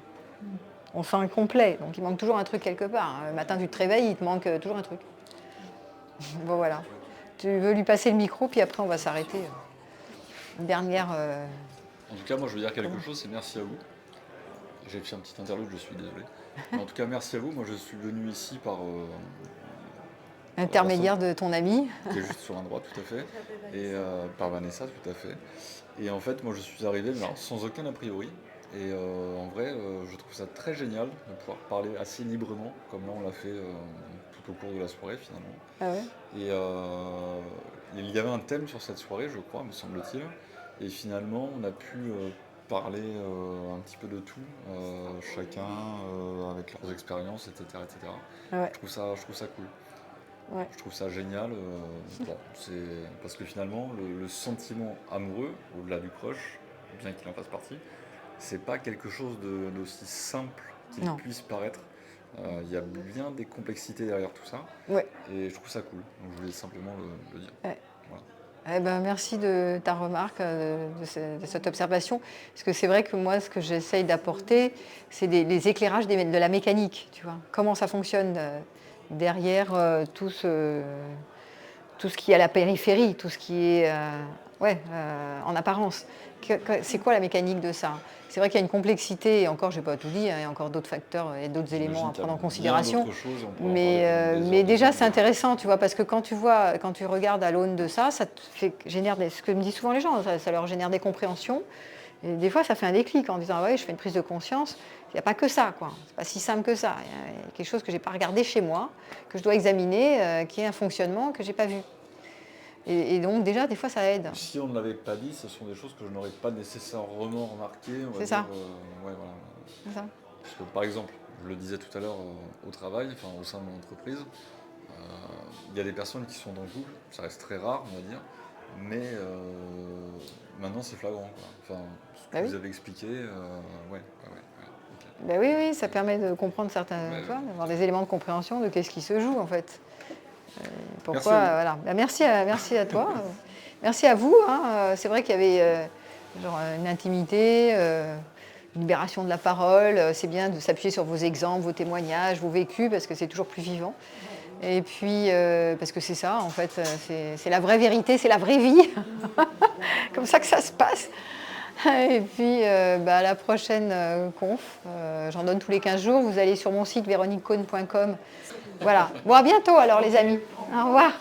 On sent incomplet, donc il manque toujours un truc quelque part. Le matin, tu te réveilles, il te manque toujours un truc. Bon, voilà. Tu veux lui passer le micro, puis après on va s'arrêter. Une dernière. En tout cas, moi je veux dire quelque chose, c'est merci à vous. J'ai fait un petit interlude, je suis désolé. Mais en tout cas, merci à vous. Moi je suis venu ici par. Intermédiaire de ton ami. Qui est juste sur un droit, tout à fait. Et par Vanessa, tout à fait. Et en fait, moi je suis arrivé sans aucun a priori. Et en vrai, je trouve ça très génial de pouvoir parler assez librement, comme là on l'a fait tout au cours de la soirée finalement. Ah ouais. Et il y avait un thème sur cette soirée, je crois, me semble-t-il. Et finalement, on a pu parler un petit peu de tout, chacun avec leurs expériences, etc. etc. Ah ouais. Je trouve ça cool. Ouais. Je trouve ça génial. Parce que finalement, le sentiment amoureux, au-delà du crush, bien qu'il en fasse partie, c'est pas quelque chose d'aussi simple qu'il Non. puisse paraître. Il y a bien des complexités derrière tout ça. Ouais. Et je trouve ça cool. Donc je voulais simplement le dire. Ouais. Voilà. Eh ben, merci de ta remarque, de cette observation. Parce que c'est vrai que moi, ce que j'essaye d'apporter, c'est les éclairages de la mécanique. Tu vois, comment ça fonctionne derrière tout ce qui est à la périphérie, tout ce qui est en apparence. C'est quoi la mécanique de ça? C'est vrai qu'il y a une complexité, et encore, je n'ai pas tout dit, hein, il y a encore d'autres facteurs et d'autres éléments à prendre en considération. Mais déjà, c'est intéressant, tu vois, parce que quand tu regardes à l'aune de ça, ça te génère ce que me disent souvent les gens, ça leur génère des compréhensions. Et des fois, ça fait un déclic en disant, ah ouais, je fais une prise de conscience. Il n'y a pas que ça, quoi. C'est pas si simple que ça. Il y a quelque chose que je n'ai pas regardé chez moi, que je dois examiner, qui est un fonctionnement que je n'ai pas vu. Et donc, déjà, des fois, ça aide. Si on ne l'avait pas dit, ce sont des choses que je n'aurais pas nécessairement remarquées. C'est ça. Ouais, voilà. C'est ça. Parce que, par exemple, je le disais tout à l'heure au travail, enfin, au sein de mon entreprise, il y a des personnes qui sont dans le couple, ça reste très rare, on va dire, mais maintenant c'est flagrant, quoi. Enfin, ce que vous avez expliqué, ouais. Okay. Ben oui, ça permet de comprendre certains, d'avoir des éléments de compréhension de qu'est-ce qui se joue, en fait. Pourquoi, voilà. Ben merci à toi. Merci à vous. Hein. C'est vrai qu'il y avait une intimité, une libération de la parole. C'est bien de s'appuyer sur vos exemples, vos témoignages, vos vécus, parce que c'est toujours plus vivant. Et puis, parce que c'est ça, en fait, c'est la vraie vérité, c'est la vraie vie. Comme ça que ça se passe. Et puis, à la prochaine conf, j'en donne tous les 15 jours. Vous allez sur mon site véroniquecohn.com. Voilà. Bon, à bientôt alors, les amis. Au revoir.